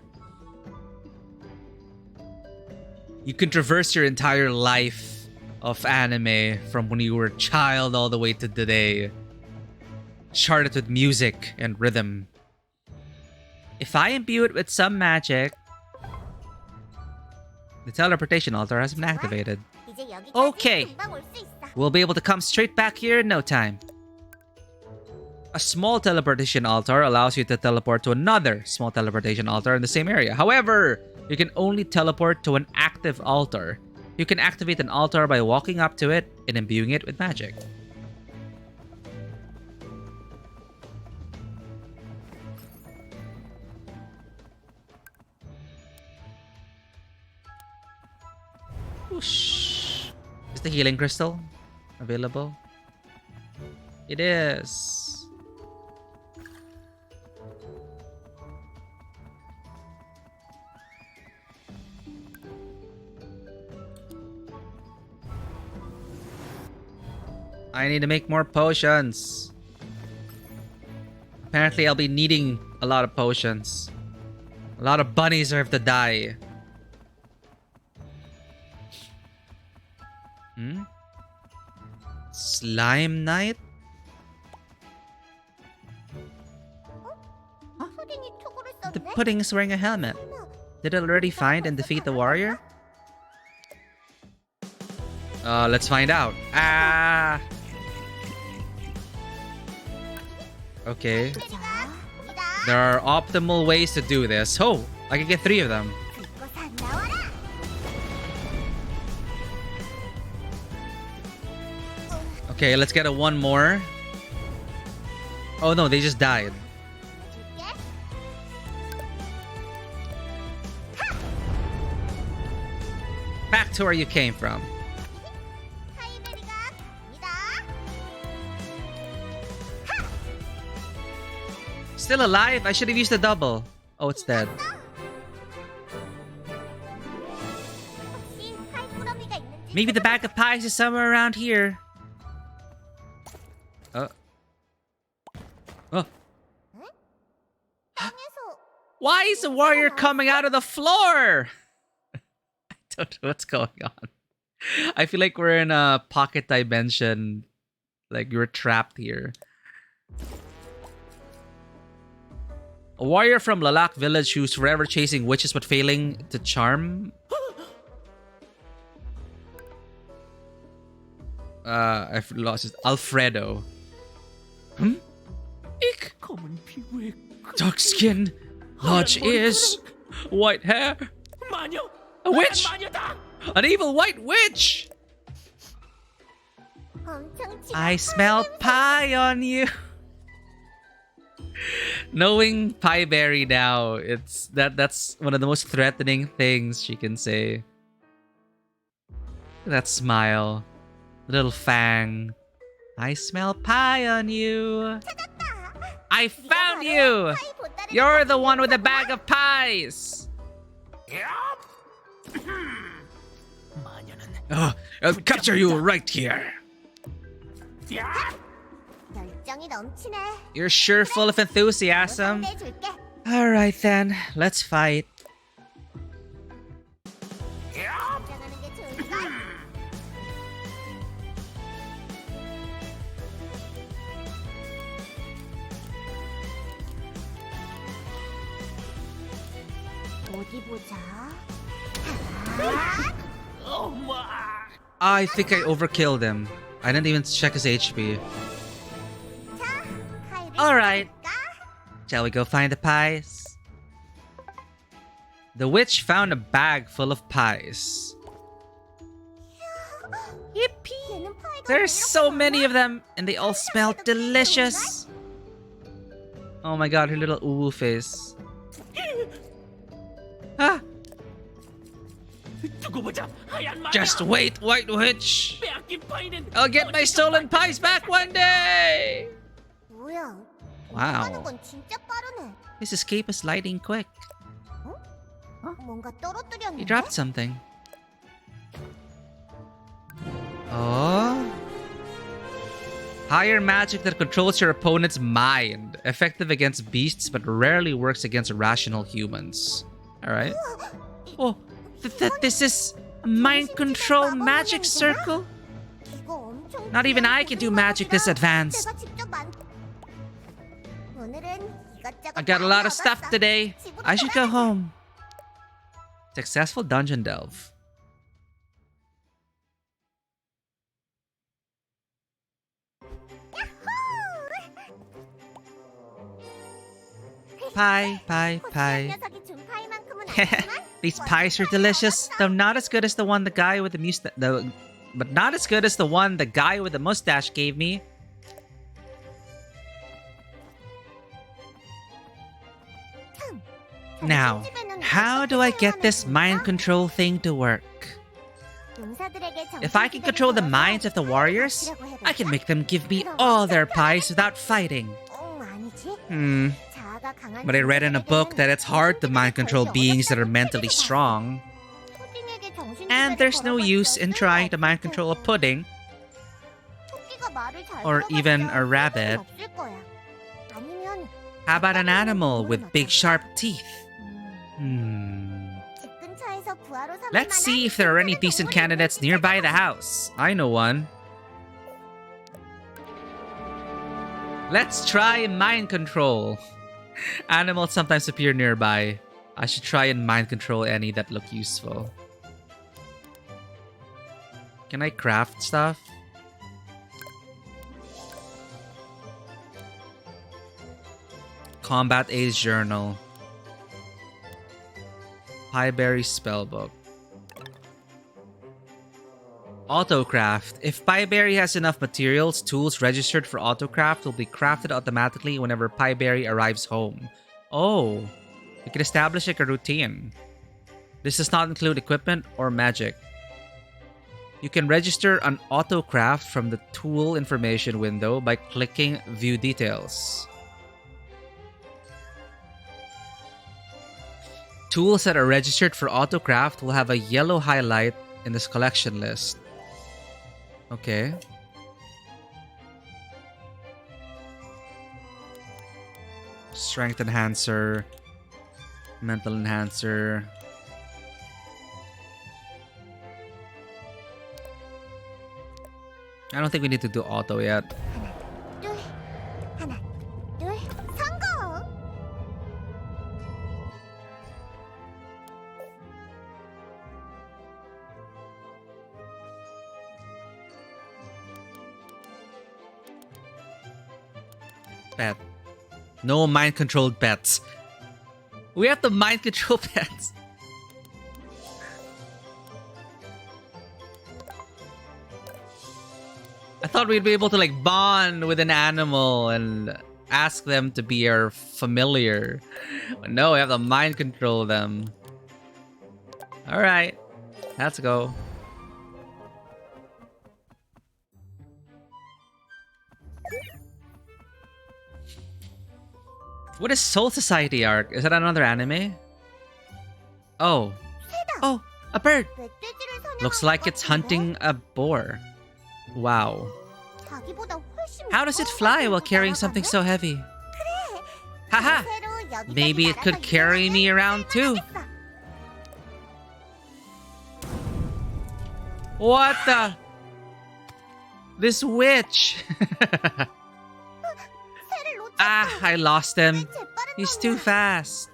[SPEAKER 1] You can traverse your entire life of anime from when you were a child all the way to today. Charted with music and rhythm. If I imbue it with some magic, the teleportation altar has been activated.
[SPEAKER 2] 이제 여기까지
[SPEAKER 1] Okay.
[SPEAKER 2] 금방 올 수 있어.
[SPEAKER 1] We'll be able to come straight back here in no time. A small teleportation altar allows you to teleport to another small teleportation altar in the same area. However, you can only teleport to an active altar. You can activate an altar by walking up to it and imbuing it with magic. Whoosh. Is the healing crystal available? It is. I need to make more potions. Apparently, I'll be needing a lot of potions. A lot of bunnies have to die. Slime Knight?
[SPEAKER 2] 푸딩이 투구를
[SPEAKER 1] The
[SPEAKER 2] 썼네.
[SPEAKER 1] pudding is wearing a helmet. Did it already find and defeat the warrior? Let's find out. Ah! Okay.
[SPEAKER 2] 자, 이다.
[SPEAKER 1] There are optimal ways to do this. Oh, I can get 3 of them.
[SPEAKER 2] 들고서 나와라.
[SPEAKER 1] Okay, let's get one more. Oh no, they just died.
[SPEAKER 2] 줄게.
[SPEAKER 1] Back to where you came from.
[SPEAKER 2] 하이베리가 이다.
[SPEAKER 1] Still alive? I should have used the double. Oh, it's dead.
[SPEAKER 2] 혹시 팔꾸러미가 있는지
[SPEAKER 1] Maybe the bag of pies is somewhere around here. Oh.
[SPEAKER 2] 땅에서
[SPEAKER 1] Why is the warrior coming out of the floor? I don't know what's going on. I feel like we're in a pocket dimension. Like you're trapped here. A warrior from Lalak village who's forever chasing witches but failing to charm. I've lost it. Alfredo. Eek. Dark skin, large ears, white hair. A witch! An evil white witch!
[SPEAKER 2] 엄청
[SPEAKER 1] I
[SPEAKER 2] 진한
[SPEAKER 1] smell
[SPEAKER 2] 냄새.
[SPEAKER 1] pie on you. Knowing Pieberry now, that's one of the most threatening things she can say. That smile. Little fang. I smell pie on you. I found you! You're the one with the bag of pies! Oh, I'll capture you right here.
[SPEAKER 2] 열정이 넘치네.
[SPEAKER 1] You're sure full of enthusiasm.
[SPEAKER 2] 상대해줄게.
[SPEAKER 1] Alright then, let's fight.
[SPEAKER 2] 긴장하는 게 좋을까? 어디 보자.
[SPEAKER 1] I think I overkilled him. I didn't even check his HP. Alright. Shall we go find the pies? The witch found a bag full of pies. Yippee! There's so many of them, and they all smell delicious. Oh my god, her little uwu face. Ah! Just wait, White Witch! I'll get my stolen pies back one day!
[SPEAKER 2] 뭐야?
[SPEAKER 1] Wow.
[SPEAKER 2] 건 진짜 빠르네.
[SPEAKER 1] His escape is lightning quick.
[SPEAKER 2] 뭔가 떨어뜨렸는데?
[SPEAKER 1] He dropped something. Oh. Higher magic that controls your opponent's mind. Effective against beasts but rarely works against rational humans. Alright. Oh, this is a mind control magic circle?
[SPEAKER 2] 이거 엄청
[SPEAKER 1] Not even I can do magic this advanced.
[SPEAKER 2] 내가 직접 오늘은 이것저것
[SPEAKER 1] I got a lot of stuff
[SPEAKER 2] 많이
[SPEAKER 1] today.
[SPEAKER 2] 집으로
[SPEAKER 1] I should go
[SPEAKER 2] 돌아가자.
[SPEAKER 1] home. Successful dungeon delve. Pie, pie, pie.
[SPEAKER 2] 녀석이 준 파이만큼은 아니지만
[SPEAKER 1] These pies are delicious, though not as good as the one the guy with the mustache. But not as good as the one the guy with the mustache gave me. Now, how do I get this mind control thing to work? If I can control the minds of the warriors, I can make them give me all their pies without fighting. But I read in a book that it's hard to mind control beings that are mentally strong. And there's no use in trying to mind control a pudding or even a rabbit. How about an animal with big sharp teeth? Let's see if there are any decent candidates nearby the house. I know one. Let's try mind control. Animals sometimes appear nearby. I should try and mind control any that look useful. Can I craft stuff? Combat Ace Journal. Pieberry Spellbook. Autocraft. If Pieberry has enough materials, tools registered for autocraft will be crafted automatically whenever Pieberry arrives home. Oh, we can establish like a routine. This does not include equipment or magic. You can register an autocraft from the tool information window by clicking View Details. Tools that are registered for autocraft will have a yellow highlight in this collection list. Okay. Strength enhancer, mental enhancer. I don't think we need to do auto yet.
[SPEAKER 2] 하나, 둘, 성공!
[SPEAKER 1] Pet. No mind-controlled pets. We have to mind-control pets. I thought we'd be able to like bond with an animal and ask them to be our familiar. No, we have to mind control them. Alright, let's go. What is Soul Society arc? Is that another anime? Oh. Oh, a bird! Looks like it's hunting a boar. Wow. How does it fly while carrying something so heavy? Haha! Maybe it could carry me around too. What the? This witch! Ah, I lost him. He's too fast.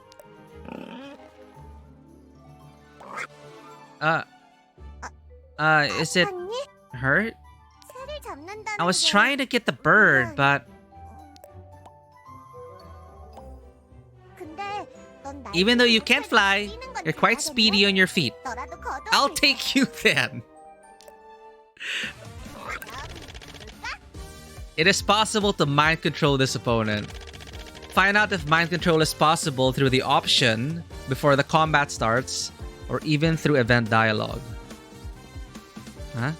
[SPEAKER 1] Is it hurt? I was trying to get the bird, but even though you can't fly, you're quite speedy on your feet. I'll take you then. It is possible to mind control this opponent. Find out if mind control is possible through the option before the combat starts, or even through event dialogue. Huh?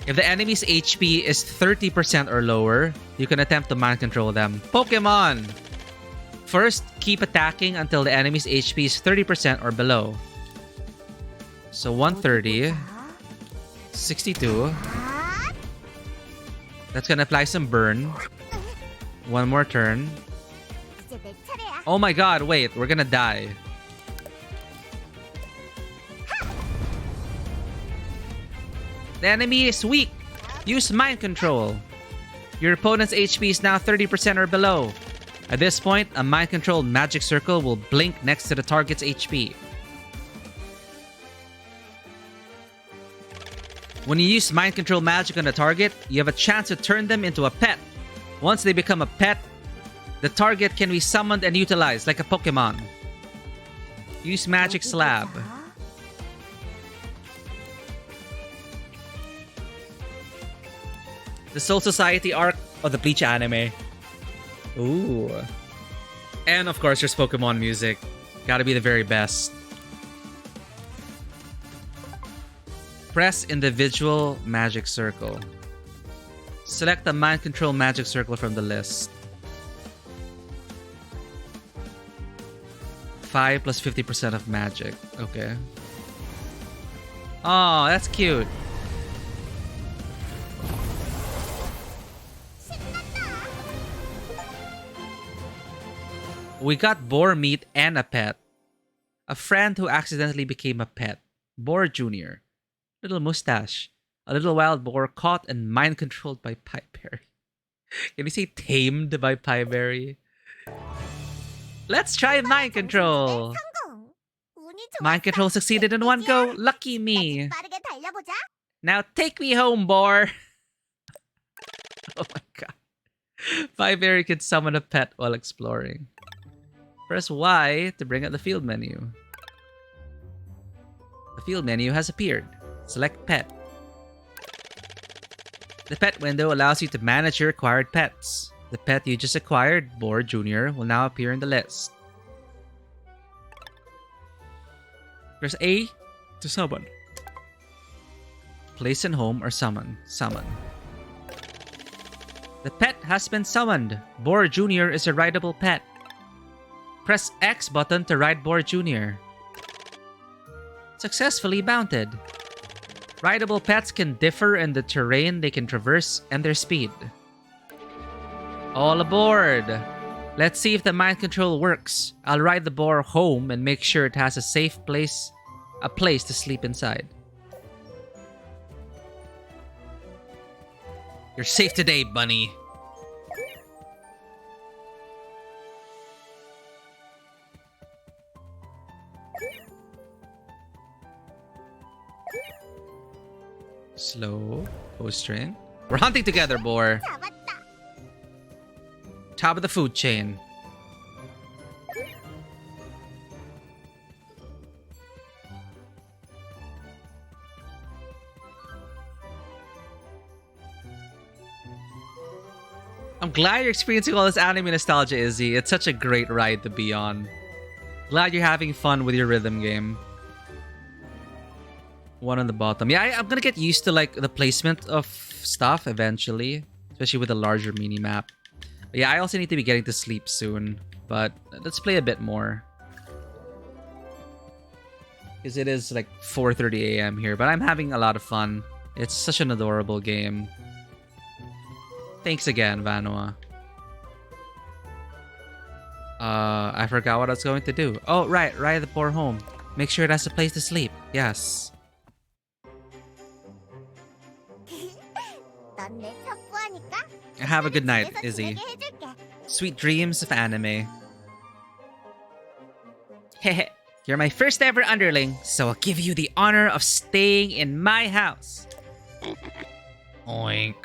[SPEAKER 1] If the enemy's HP is 30% or lower, you can attempt to mind control them. Pokemon! First, keep attacking until the enemy's HP is 30% or below. So 130, 62. That's gonna apply some burn. One more turn. Oh my god, wait, we're gonna die. The enemy is weak. Use mind control. Your opponent's HP is now 30% or below. At this point, a mind controlled magic circle will blink next to the target's HP. When you use mind control magic on the target, you have a chance to turn them into a pet. Once they become a pet, the target can be summoned and utilized like a Pokemon. Use Magic Slab. The Soul Society arc of the Bleach anime. Ooh. And of course, there's Pokemon music. Gotta be the very best. Press individual magic circle. Select the mind control magic circle from the list. 5 plus 50% of magic. Okay. Oh, that's cute. We got boar meat and a pet. A friend who accidentally became a pet. Boar Jr. Little mustache. A little wild boar caught and mind-controlled by Pipeberry. Can you say tamed by Pipeberry? Let's try mind control! Mind control succeeded in one go. Lucky me. Now take me home, boar. Oh my god. Pipeberry can summon a pet while exploring. Press Y to bring up the field menu. The field menu has appeared. Select pet. The pet window allows you to manage your acquired pets. The pet you just acquired, Boar Jr., will now appear in the list. Press A to summon. Place in home or summon. Summon. The pet has been summoned. Boar Jr. is a rideable pet. Press X button to ride Boar Jr. Successfully mounted. Rideable pets can differ in the terrain they can traverse and their speed. All aboard! Let's see if the mind control works. I'll ride the boar home and make sure it has a safe place, to sleep inside. You're safe today, bunny. Slow. Bowstring. We're hunting together, boar. Top of the food chain. I'm glad you're experiencing all this anime nostalgia, Izzy. It's such a great ride to be on. Glad you're having fun with your rhythm game. One on the bottom. Yeah, I'm gonna get used to like the placement of stuff eventually, especially with a larger mini map. But yeah, I also need to be getting to sleep soon. But let's play a bit more. Because it is like 4:30 a.m. here, but I'm having a lot of fun. It's such an adorable game. Thanks again, Vanua. I forgot what I was going to do. Oh, right. Ride the poor home. Make sure it has a place to sleep. Yes. Have a good night, Izzy. Sweet dreams of anime. Hehe. You're my first ever underling, so I'll give you the honor of staying in my house. Oink.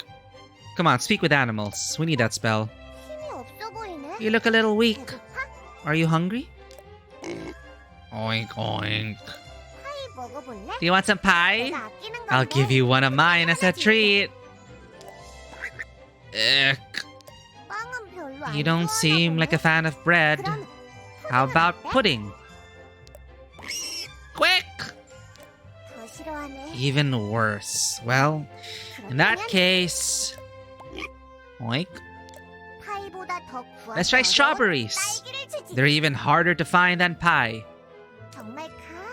[SPEAKER 1] Come on, speak with animals. We need that spell. You look a little weak. Are you hungry? Oink, oink. Do you want some pie? I'll give you one of mine as a treat. Ick. You don't seem like a fan of bread. How about pudding? Quick! Even worse. Well, in that case... Oink. Let's try strawberries. They're even harder to find than pie.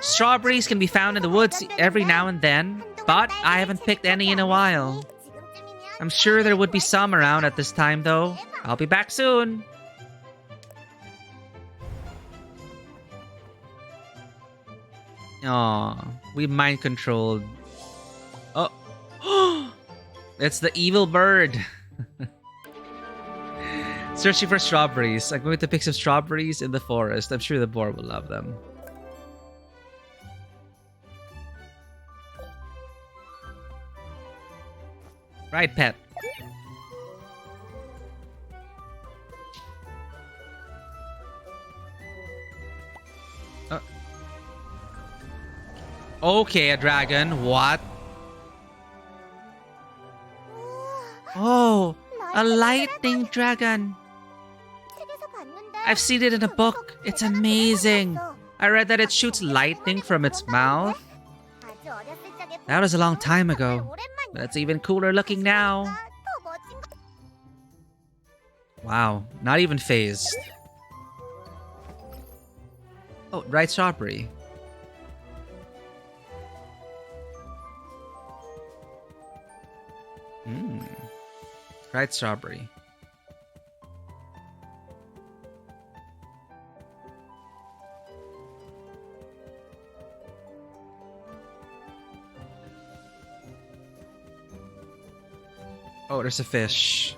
[SPEAKER 1] Strawberries can be found in the woods every now and then, but I haven't picked any in a while. I'm sure there would be some around at this time, though. I'll be back soon. Aw, we mind controlled. Oh, it's the evil bird. Searching for strawberries. I'm going to pick some strawberries in the forest. I'm sure the boar will love them. Right, pet. Okay, a dragon. What? Oh, a lightning dragon. I've seen it in a book. It's amazing. I read that it shoots lightning from its mouth. That was a long time ago. But it's even cooler looking now. Wow, not even phased. Oh, right strawberry. Right strawberry. Oh, there's a fish.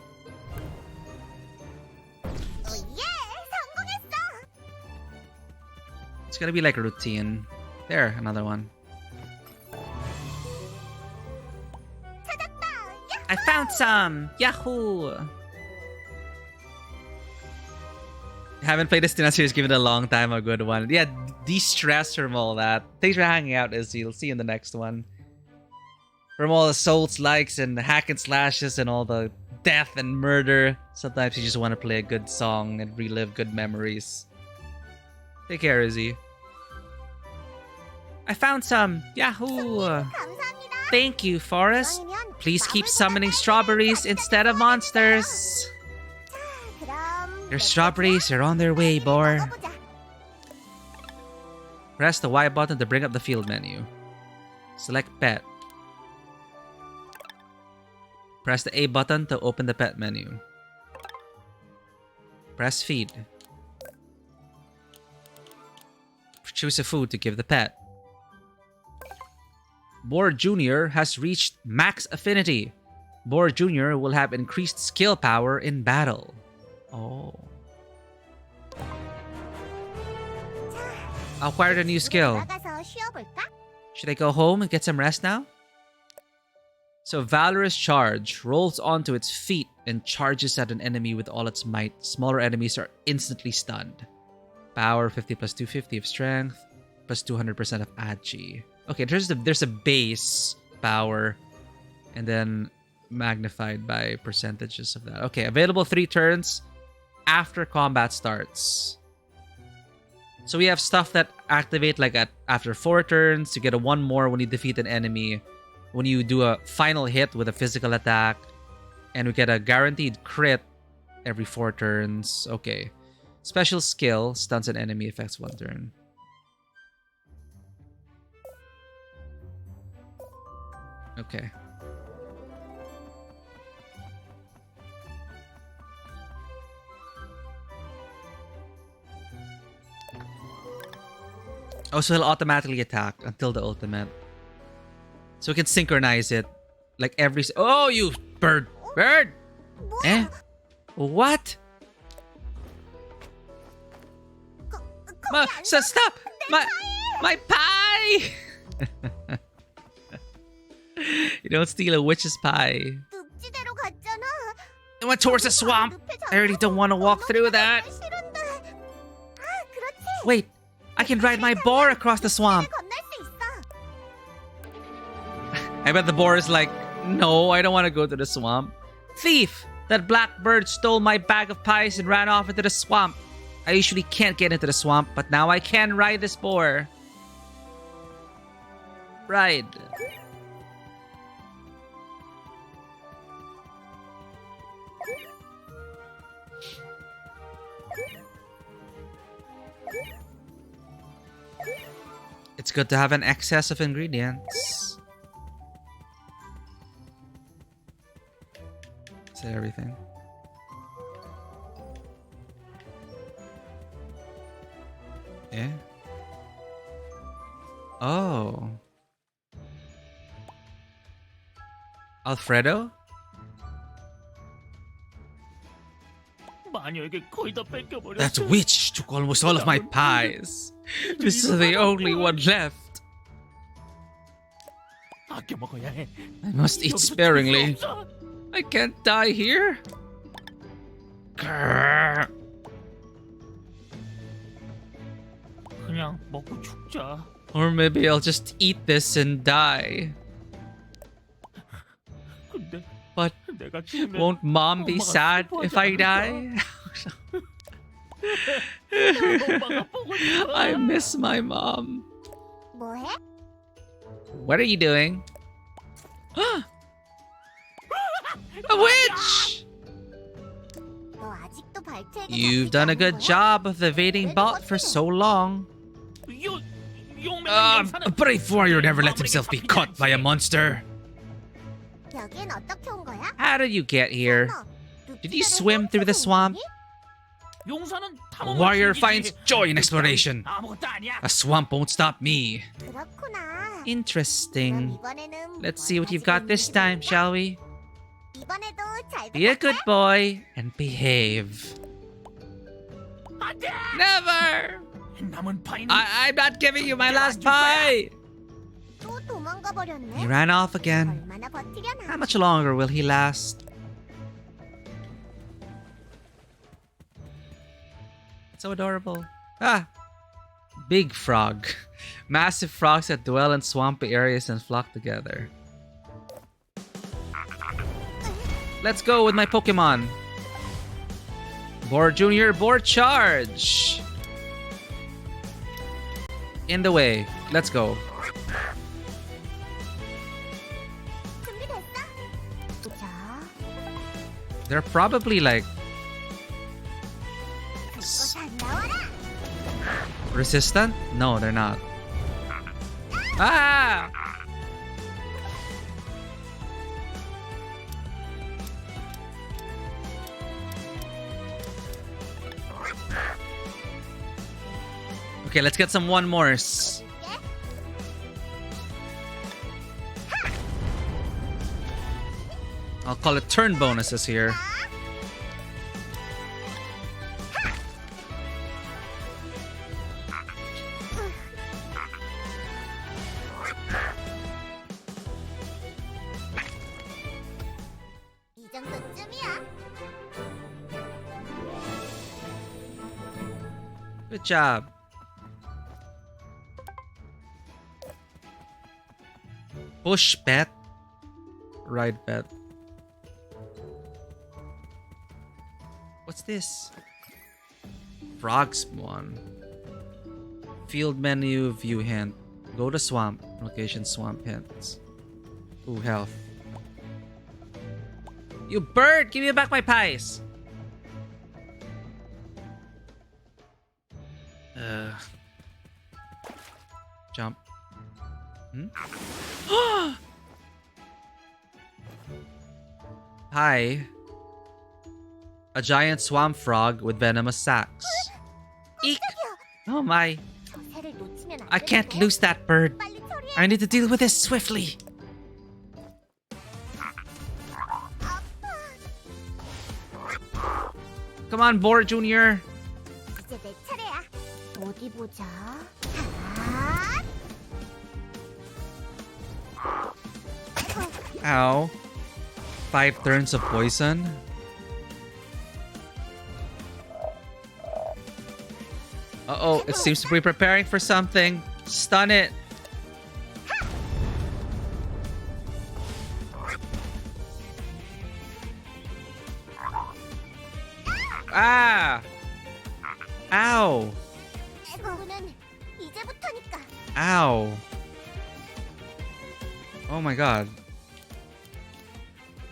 [SPEAKER 1] It's gonna be like a routine. There, another one. I found some! Yahoo! Haven't played this Tina series, given it a long time, a good one. Yeah, de-stress from all that. Thanks for hanging out, Izzy. We'll see you in the next one. From all the souls likes and the hack and slashes and all the death and murder, sometimes you just want to play a good song and relive good memories. Take care, Izzy. I found some! Yahoo! Thank you, Forest. Please keep summoning strawberries instead of monsters. Your strawberries are on their way, boar. Press the Y button to bring up the field menu. Select pet. Press the A button to open the pet menu. Press feed. Choose a food to give the pet. Boar Jr. has reached max affinity. Boar Jr. will have increased skill power in battle. Oh. Acquired a new skill. Should I go home and get some rest now? So Valorous Charge rolls onto its feet and charges at an enemy with all its might. Smaller enemies are instantly stunned. Power 50 plus 250 of strength plus 200% of agi. Okay, there's a base power, and then magnified by percentages of that. Okay, available 3 turns after combat starts. So we have stuff that activate like after 4 turns. You get a 1 more when you defeat an enemy. When you do a final hit with a physical attack. And we get a guaranteed crit every 4 turns. Okay. Special skill. Stuns an enemy. Affects 1 turn. Okay. Oh, so he'll automatically attack until the ultimate. So we can synchronize it. Like every... Oh, you bird! Bird! Eh? What? Stop! My pie! You don't steal a witch's pie.
[SPEAKER 2] 늪지대로 갔잖아.
[SPEAKER 1] It went towards the swamp. I really don't want to walk through that. Wait, I can ride my boar across the swamp. I bet the boar is like, no, I don't want to go to the swamp. Thief! That black bird stole my bag of pies and ran off into the swamp. I usually can't get into the swamp, but now I can ride this boar. Ride. It's good to have an excess of ingredients. Is that everything? Yeah. Oh. Alfredo? That witch took almost all of my pies. This is the only one left. I must eat sparingly. I can't die here. Grrr. Or maybe I'll just eat this and die. But won't Mom be sad if I die? I miss my mom. What are you doing? A witch! You've done a good job of evading Balt for so long. A brave warrior never lets himself be caught by a monster. How did you get here? Did you swim through the swamp? A warrior finds joy in exploration. A swamp won't stop me. Interesting. Let's see what you've got this time, shall we? Be a good boy and behave. Never! I'm not giving you my last pie! He ran off again. How much longer will he last? So adorable. Ah! Big frog. Massive frogs that dwell in swampy areas and flock together. Let's go with my Pokemon. Boar Junior, board charge! In the way. Let's go. They're probably like... resistant? No, they're not. Ah! Okay, let's get some one mores. I'll call it turn bonuses here. Good job. Push bet. Ride bet. What's this? Frog spawn. Field menu, view hint. Go to swamp. Location swamp hints. Ooh, health. You bird! Give me back my pies! Jump. Hmm? Hi. A giant swamp frog with venomous sacs. Eek! Oh my.
[SPEAKER 2] 새를 놓치면 안
[SPEAKER 1] I can't lose that bird.
[SPEAKER 2] 빨리 처리해.
[SPEAKER 1] I need to deal with this swiftly. Come on, Boar Junior.
[SPEAKER 2] 이제 내 차례야. 어디 보자. 아!
[SPEAKER 1] Ow. 5 turns of poison. Uh-oh, it seems to be preparing for something. Stun it. Ah! Ow!
[SPEAKER 2] 대부분은 이제부터니까.
[SPEAKER 1] Ow. Oh my god.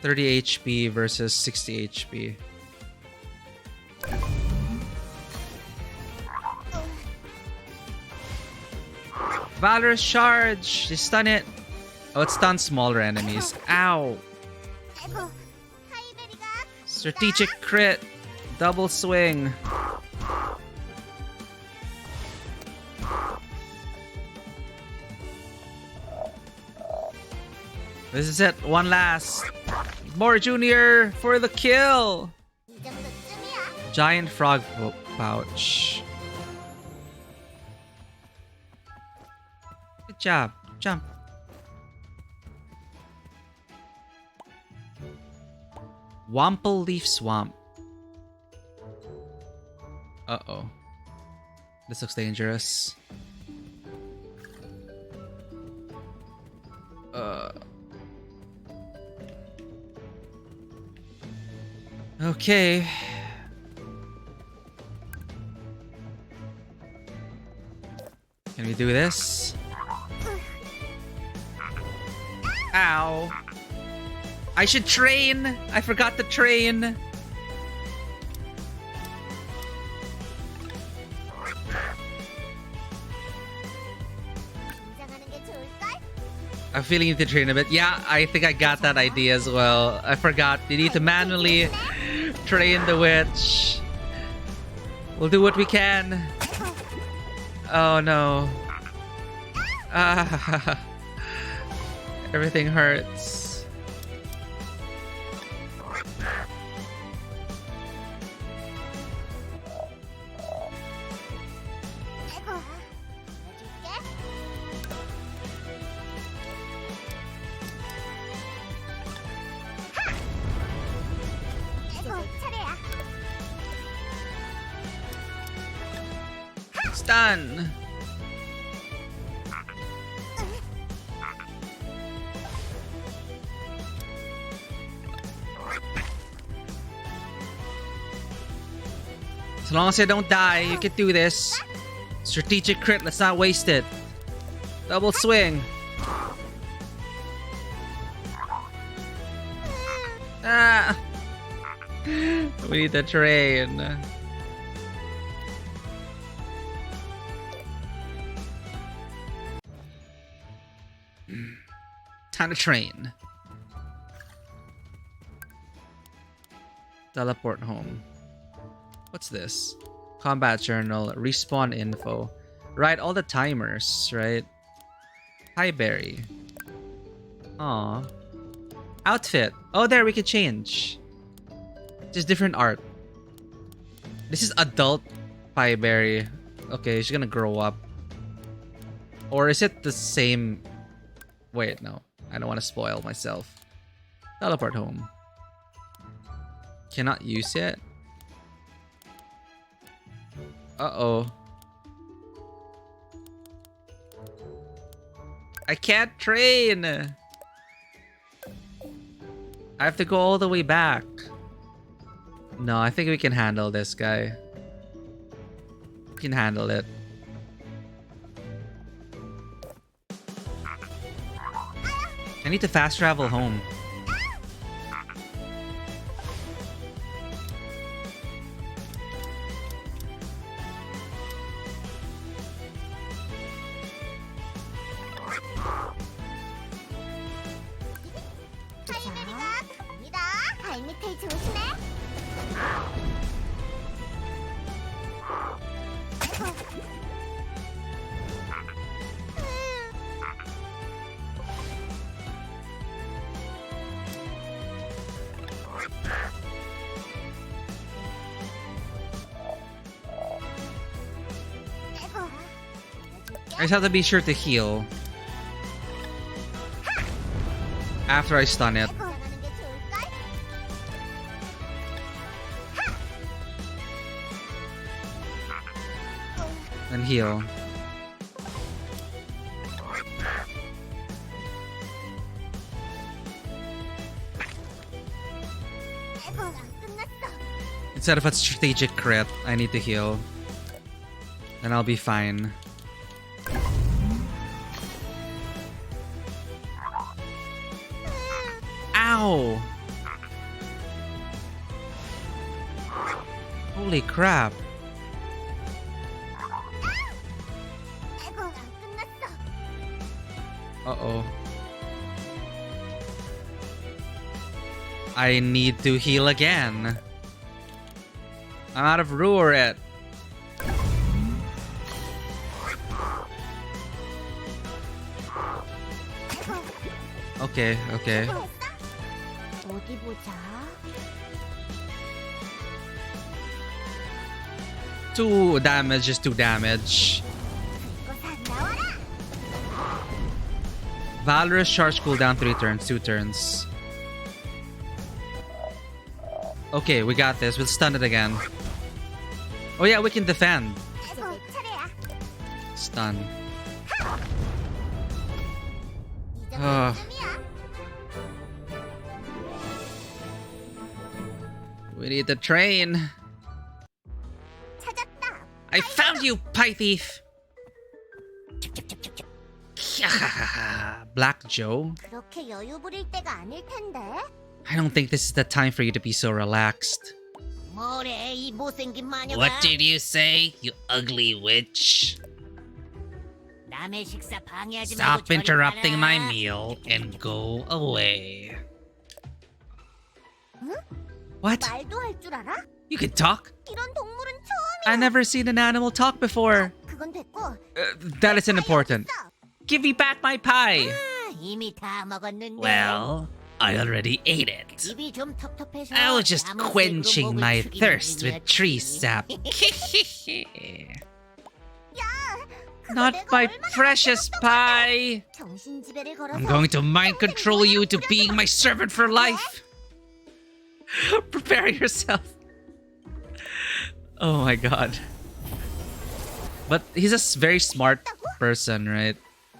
[SPEAKER 1] 30 HP versus 60 HP. Valorous charge! Just stun it. Oh, it stuns smaller enemies. Ow!
[SPEAKER 2] 아이고, 하이베리가
[SPEAKER 1] Strategic crit. Double swing. This is it. One last. More Junior for the kill.
[SPEAKER 2] 이 정도쯤이야.
[SPEAKER 1] Giant frog pouch. Good job. Jump. Wample Leaf Swamp. Uh-oh. This looks dangerous. Okay. Can we do this? Ow. I should train. I forgot to train.
[SPEAKER 2] 긴장하는 게 좋을걸?
[SPEAKER 1] I'm feeling you need to train a bit. Yeah, I think I got that idea as well. I forgot. You need to manually train the witch. We'll do what we can. Oh no. Ah. Everything hurts.
[SPEAKER 2] 아이고, 보여줄게. 이제 내 차례야.
[SPEAKER 1] Stun. As long as I don't die, you can do this. Strategic crit, let's not waste it. Double swing. Ah! We need to train. Time to train. Teleport home. What's this? Combat journal, respawn info. Right, all the timers, right? Hi, Barry. Aw. Outfit. Oh, there, we can change. Just different art. This is adult Pie Berry. Okay, she's gonna grow up. Or is it the same? Wait, no. I don't want to spoil myself. Teleport home. Cannot use it? Uh-oh. I can't train! I have to go all the way back. No, I think we can handle this guy. We can handle it. I need to fast travel home. I just have to be sure to heal after I stun it. And heal. Instead of a strategic crit, I need to heal. And I'll be fine. Ow! Holy crap. Uh-oh. I need to heal again. I'm out of Ruret. Okay, okay. 2 damage is 2 damage. Valorous charge cooldown 3 turns, 2 turns. Okay, we got this. We'll stun it again. Oh yeah, we can defend. Stun. Ugh. We need the train. I found you, pie thief! Black Joe? I don't think this is the time for you to be so relaxed. What did you say, you ugly witch? Stop interrupting my meal and go away. What? You can talk? I've never seen an animal talk before. That isn't important. Give me back my pie. Well, I already ate it. I was just quenching my thirst with tree sap. Not my precious pie. I'm going to mind control you into being my servant for life. Prepare yourself. Oh my god. But he's a very smart person, right?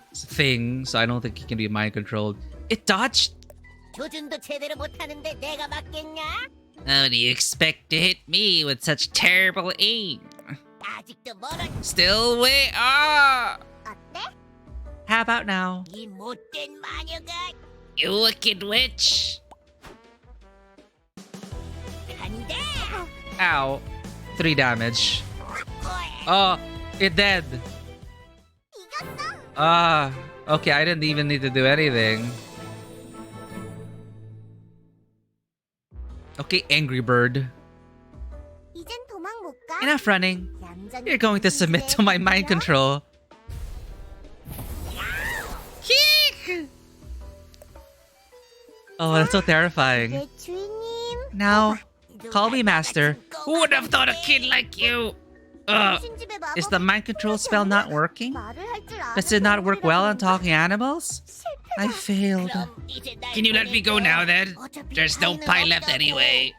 [SPEAKER 1] It's a thing, so I don't think he can be mind controlled. It dodged? How do you expect to hit me with such terrible aim? Still wait. Ah! How about now? You wicked witch! Ow. 3 damage. Oh, it dead. Ah, okay, I didn't even need to do anything. Okay, Angry Bird. Enough running. You're going to submit to my mind control. Oh, that's so terrifying. Now, call me master. Who would have thought a kid like you? Is the mind control spell not working? Does it not work well on talking animals? I failed. Can you let me go now then? There's no pie left anyway.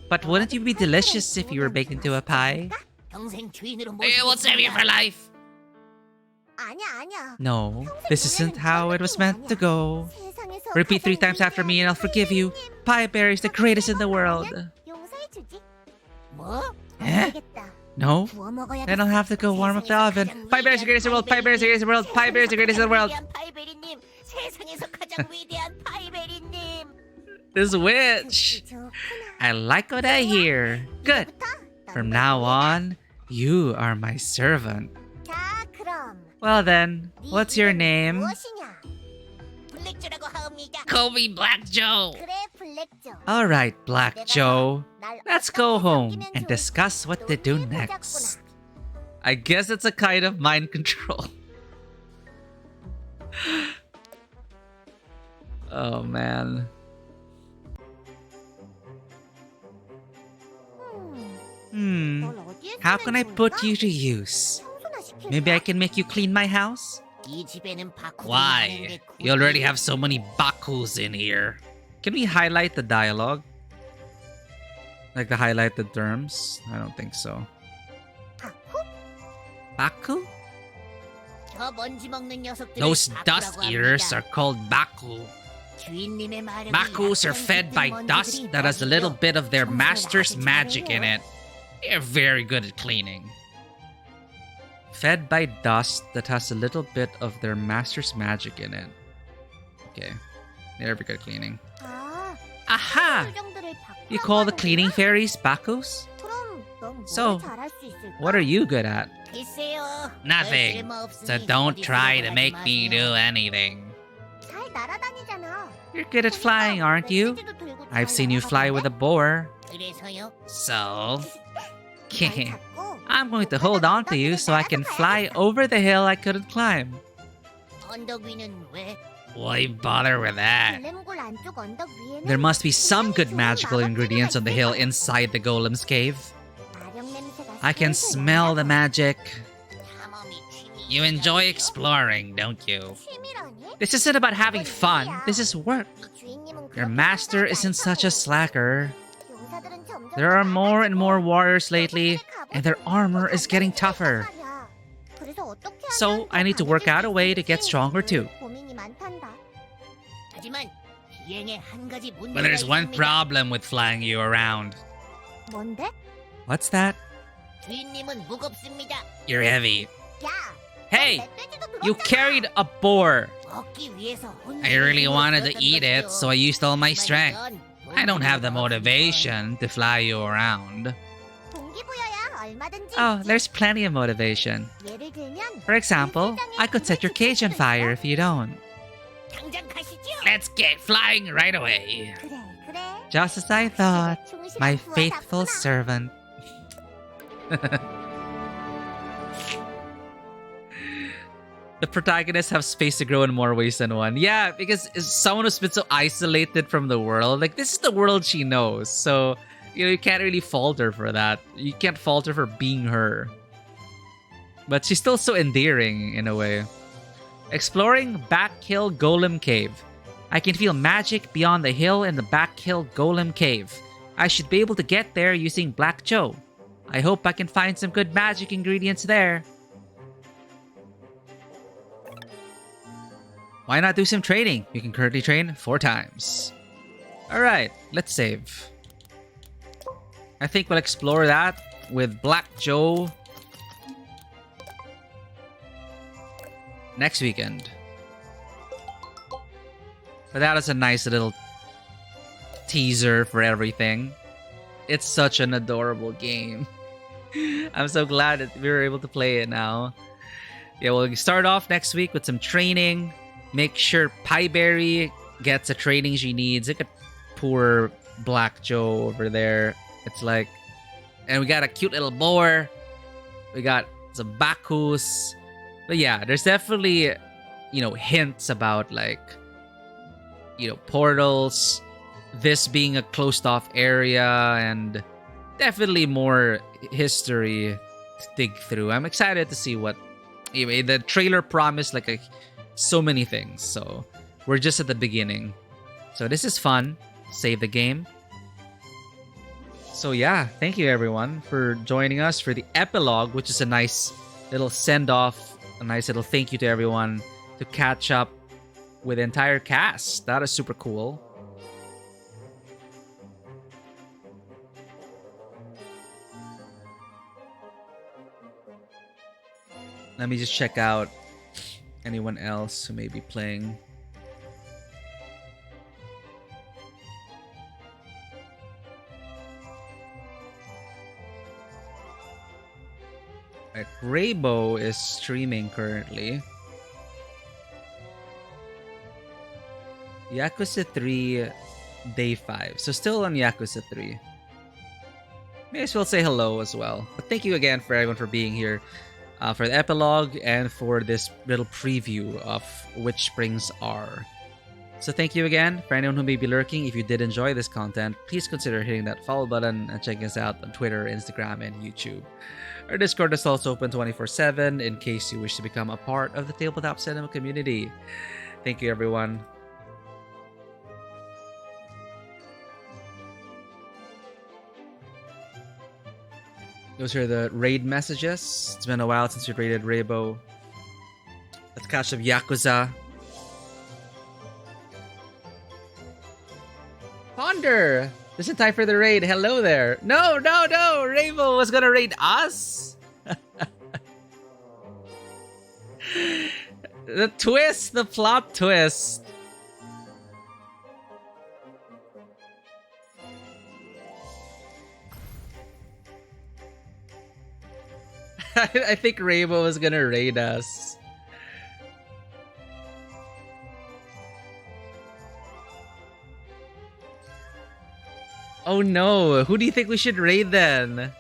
[SPEAKER 1] But wouldn't you be delicious if you were baked into a pie? We'll save you for life. No, this isn't how it was meant to go. Repeat 3 times after me and I'll forgive you. Pie Berry's the greatest in the world.
[SPEAKER 2] 해주지. 뭐?
[SPEAKER 1] Eh?
[SPEAKER 2] 알겠다.
[SPEAKER 1] No?
[SPEAKER 2] 구워 먹어야
[SPEAKER 1] I don't have to go warm up the oven. Pie Bear's the greatest in the world. Pie Bear's the greatest in the world. Pie Bear's the greatest in the world.
[SPEAKER 2] 파이베리님, 세상에서 가장 위대한 파이베리님.
[SPEAKER 1] This witch. I like what I hear. Good. From now on, you are my servant.
[SPEAKER 2] 자, 그럼
[SPEAKER 1] Well then, what's your name?
[SPEAKER 2] 무엇이냐? 블랙조라고 하옵니다.
[SPEAKER 1] Call me Black Joe.
[SPEAKER 2] 그래, 블랙조.
[SPEAKER 1] Alright, Black Joe. Let's go home and discuss what to do next. I guess it's a kind of mind control. Oh man. How can I put you to use? Maybe I can make you clean my house? Why? You already have so many bakus in here. Can we highlight the dialogue? Like the highlighted terms? I don't think so. Baku? Those dust eaters are called baku. Bakus are fed by dust that has a little bit of their master's magic in it. They're very good at cleaning. Fed by dust that has a little bit of their master's magic in it. Okay. They're very good at cleaning. Aha! You call the cleaning fairies bakus? So, what are you good at? Nothing. So don't try to make me do anything. You're good at flying, aren't you? I've seen you fly with a boar. So, I'm going to hold on to you so I can fly over the hill I couldn't climb. Why bother with that? There must be some good magical ingredients on the hill inside the golem's cave. I can smell the magic. You enjoy exploring, don't you? This isn't about having fun. This is work. Your master isn't such a slacker. There are more and more warriors lately, and their armor is getting tougher. So I need to work out a way to get stronger too. But there's one problem with flying you around. What's that? You're heavy. Hey! You carried a boar! I really wanted to eat it, so I used all my strength. I don't have the motivation to fly you around. Oh, there's plenty of motivation. For example, I could set your cage on fire if you don't. Let's get flying right away. Just as I thought, my faithful servant. The protagonists have space to grow in more ways than one. Yeah, because someone who's been so isolated from the world, like this is the world she knows. So, you can't really fault her for that. You can't fault her for being her. But she's still so endearing in a way. Exploring Back Hill Golem Cave. I can feel magic beyond the hill in the Back Hill Golem Cave. I should be able to get there using Black Joe. I hope I can find some good magic ingredients there. Why not do some training? You can currently train 4 times. Alright, let's save. I think we'll explore that with Black Joe next weekend. But that is a nice little teaser for everything. It's such an adorable game. I'm so glad that we were able to play it now. Yeah, we'll start off next week with some training. Make sure Pieberry gets the training she needs. Look at poor Black Joe over there. It's like... And we got a cute little boar. We got some Bakus. But yeah, there's definitely, hints about like, portals. This being a closed off area. And definitely more history to dig through. I'm excited to see what... Anyway, the trailer promised like so many things, so we're just at the beginning. So this is fun. Save the game. So yeah, thank you everyone for joining us for the epilogue, which is a nice little send-off, a nice little thank you to everyone to catch up with the entire cast. That is super cool. Let me just check out anyone else who may be playing. Right, Raybo is streaming currently. Yakuza 3 Day 5. So still on Yakuza 3. May as well say hello as well. But thank you again for everyone for being here. For the epilogue and for this little preview of WitchSpring's R. So thank you again for anyone who may be lurking. If you did enjoy this content, please consider hitting that follow button and checking us out on Twitter, Instagram, and YouTube. Our Discord is also open 24/7 in case you wish to become a part of the Tabletop Cinema community. Thank you, everyone. Those are the raid messages. It's been a while since we raided Raybo. Let's catch up Yakuza. Ponder! This is time for the raid. Hello there. No! Raybo was gonna raid us? The twist! The plot twist! I think Raybo was gonna raid us. Oh no, who do you think we should raid then?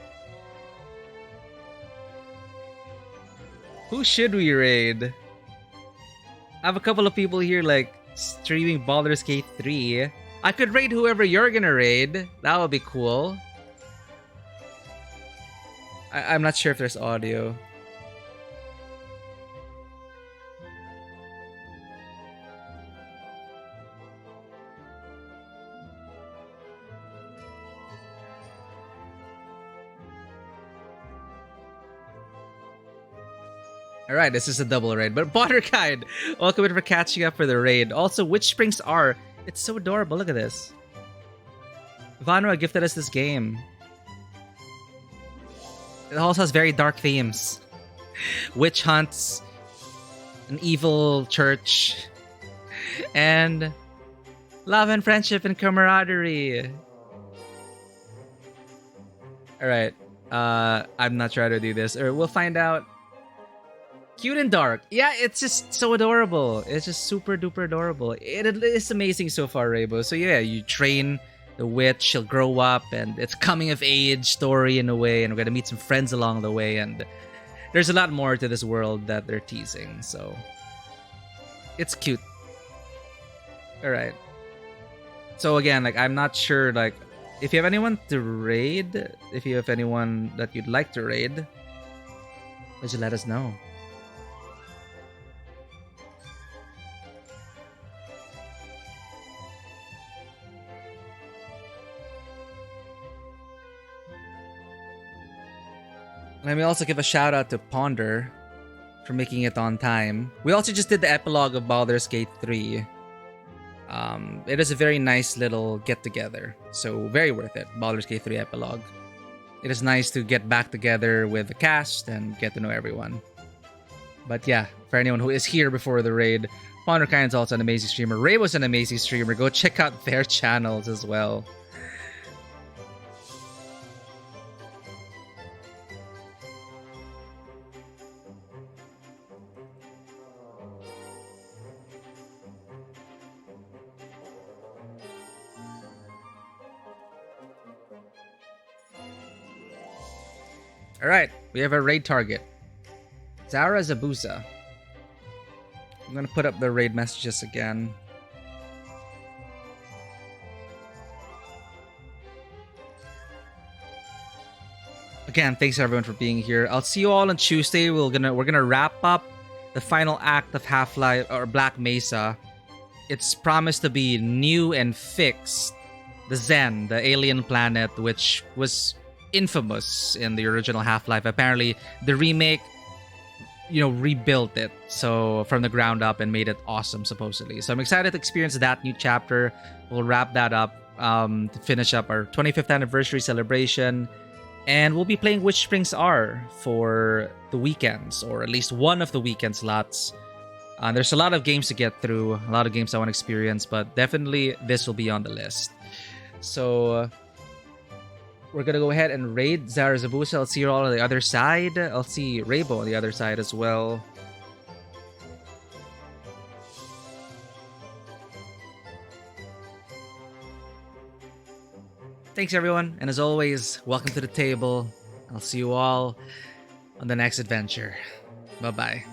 [SPEAKER 1] Who should we raid? I have a couple of people here like streaming Baldur's Gate 3. I could raid whoever you're gonna raid. That would be cool. I'm not sure if there's audio. Alright, this is a double raid. But Botterkind, welcome in for catching up for the raid. Also, WitchSpring's R. It's so adorable. Look at this. Vanra gifted us this game. It also has very dark themes. Witch hunts, an evil church, and love and friendship and camaraderie. Alright, I'm not trying to do this, or we'll find out. Cute and dark. Yeah, it's just so adorable. It's just super duper adorable. It's amazing so far, Raybo. So yeah, you train the witch, she'll grow up, and it's coming of age story in a way, and we're gonna meet some friends along the way, and there's a lot more to this world that they're teasing, so it's cute. Alright. So again, like, I'm not sure, like, if you have anyone to raid, if you have anyone that you'd like to raid, would you let us know? Let me also give a shout out to Ponder for making it on time. We also just did the epilogue of Baldur's Gate 3. It is a very nice little get-together. So very worth it, Baldur's Gate 3 epilogue. It is nice to get back together with the cast and get to know everyone. But yeah, for anyone who is here before the raid, Ponderkind is also an amazing streamer. Raybo's an amazing streamer. Go check out their channels as well. Alright, we have a raid target. Zara Zabuza. I'm gonna put up the raid messages again. Again, thanks everyone for being here. I'll see you all on Tuesday. We're gonna wrap up the final act of Half-Life or Black Mesa. It's promised to be new and fixed. The Zen, the alien planet, which was infamous in the original Half-Life. Apparently, the remake, rebuilt it from the ground up and made it awesome, supposedly. So I'm excited to experience that new chapter. We'll wrap that up to finish up our 25th anniversary celebration. And we'll be playing Witch Springs R for the weekends, or at least one of the weekend slots. There's a lot of games to get through, a lot of games I want to experience, but definitely this will be on the list. So we're gonna go ahead and raid Zara Zabusa. I'll see you all on the other side. I'll see Raybo on the other side as well. Thanks everyone, and as always, welcome to the table. I'll see you all on the next adventure. Bye-bye.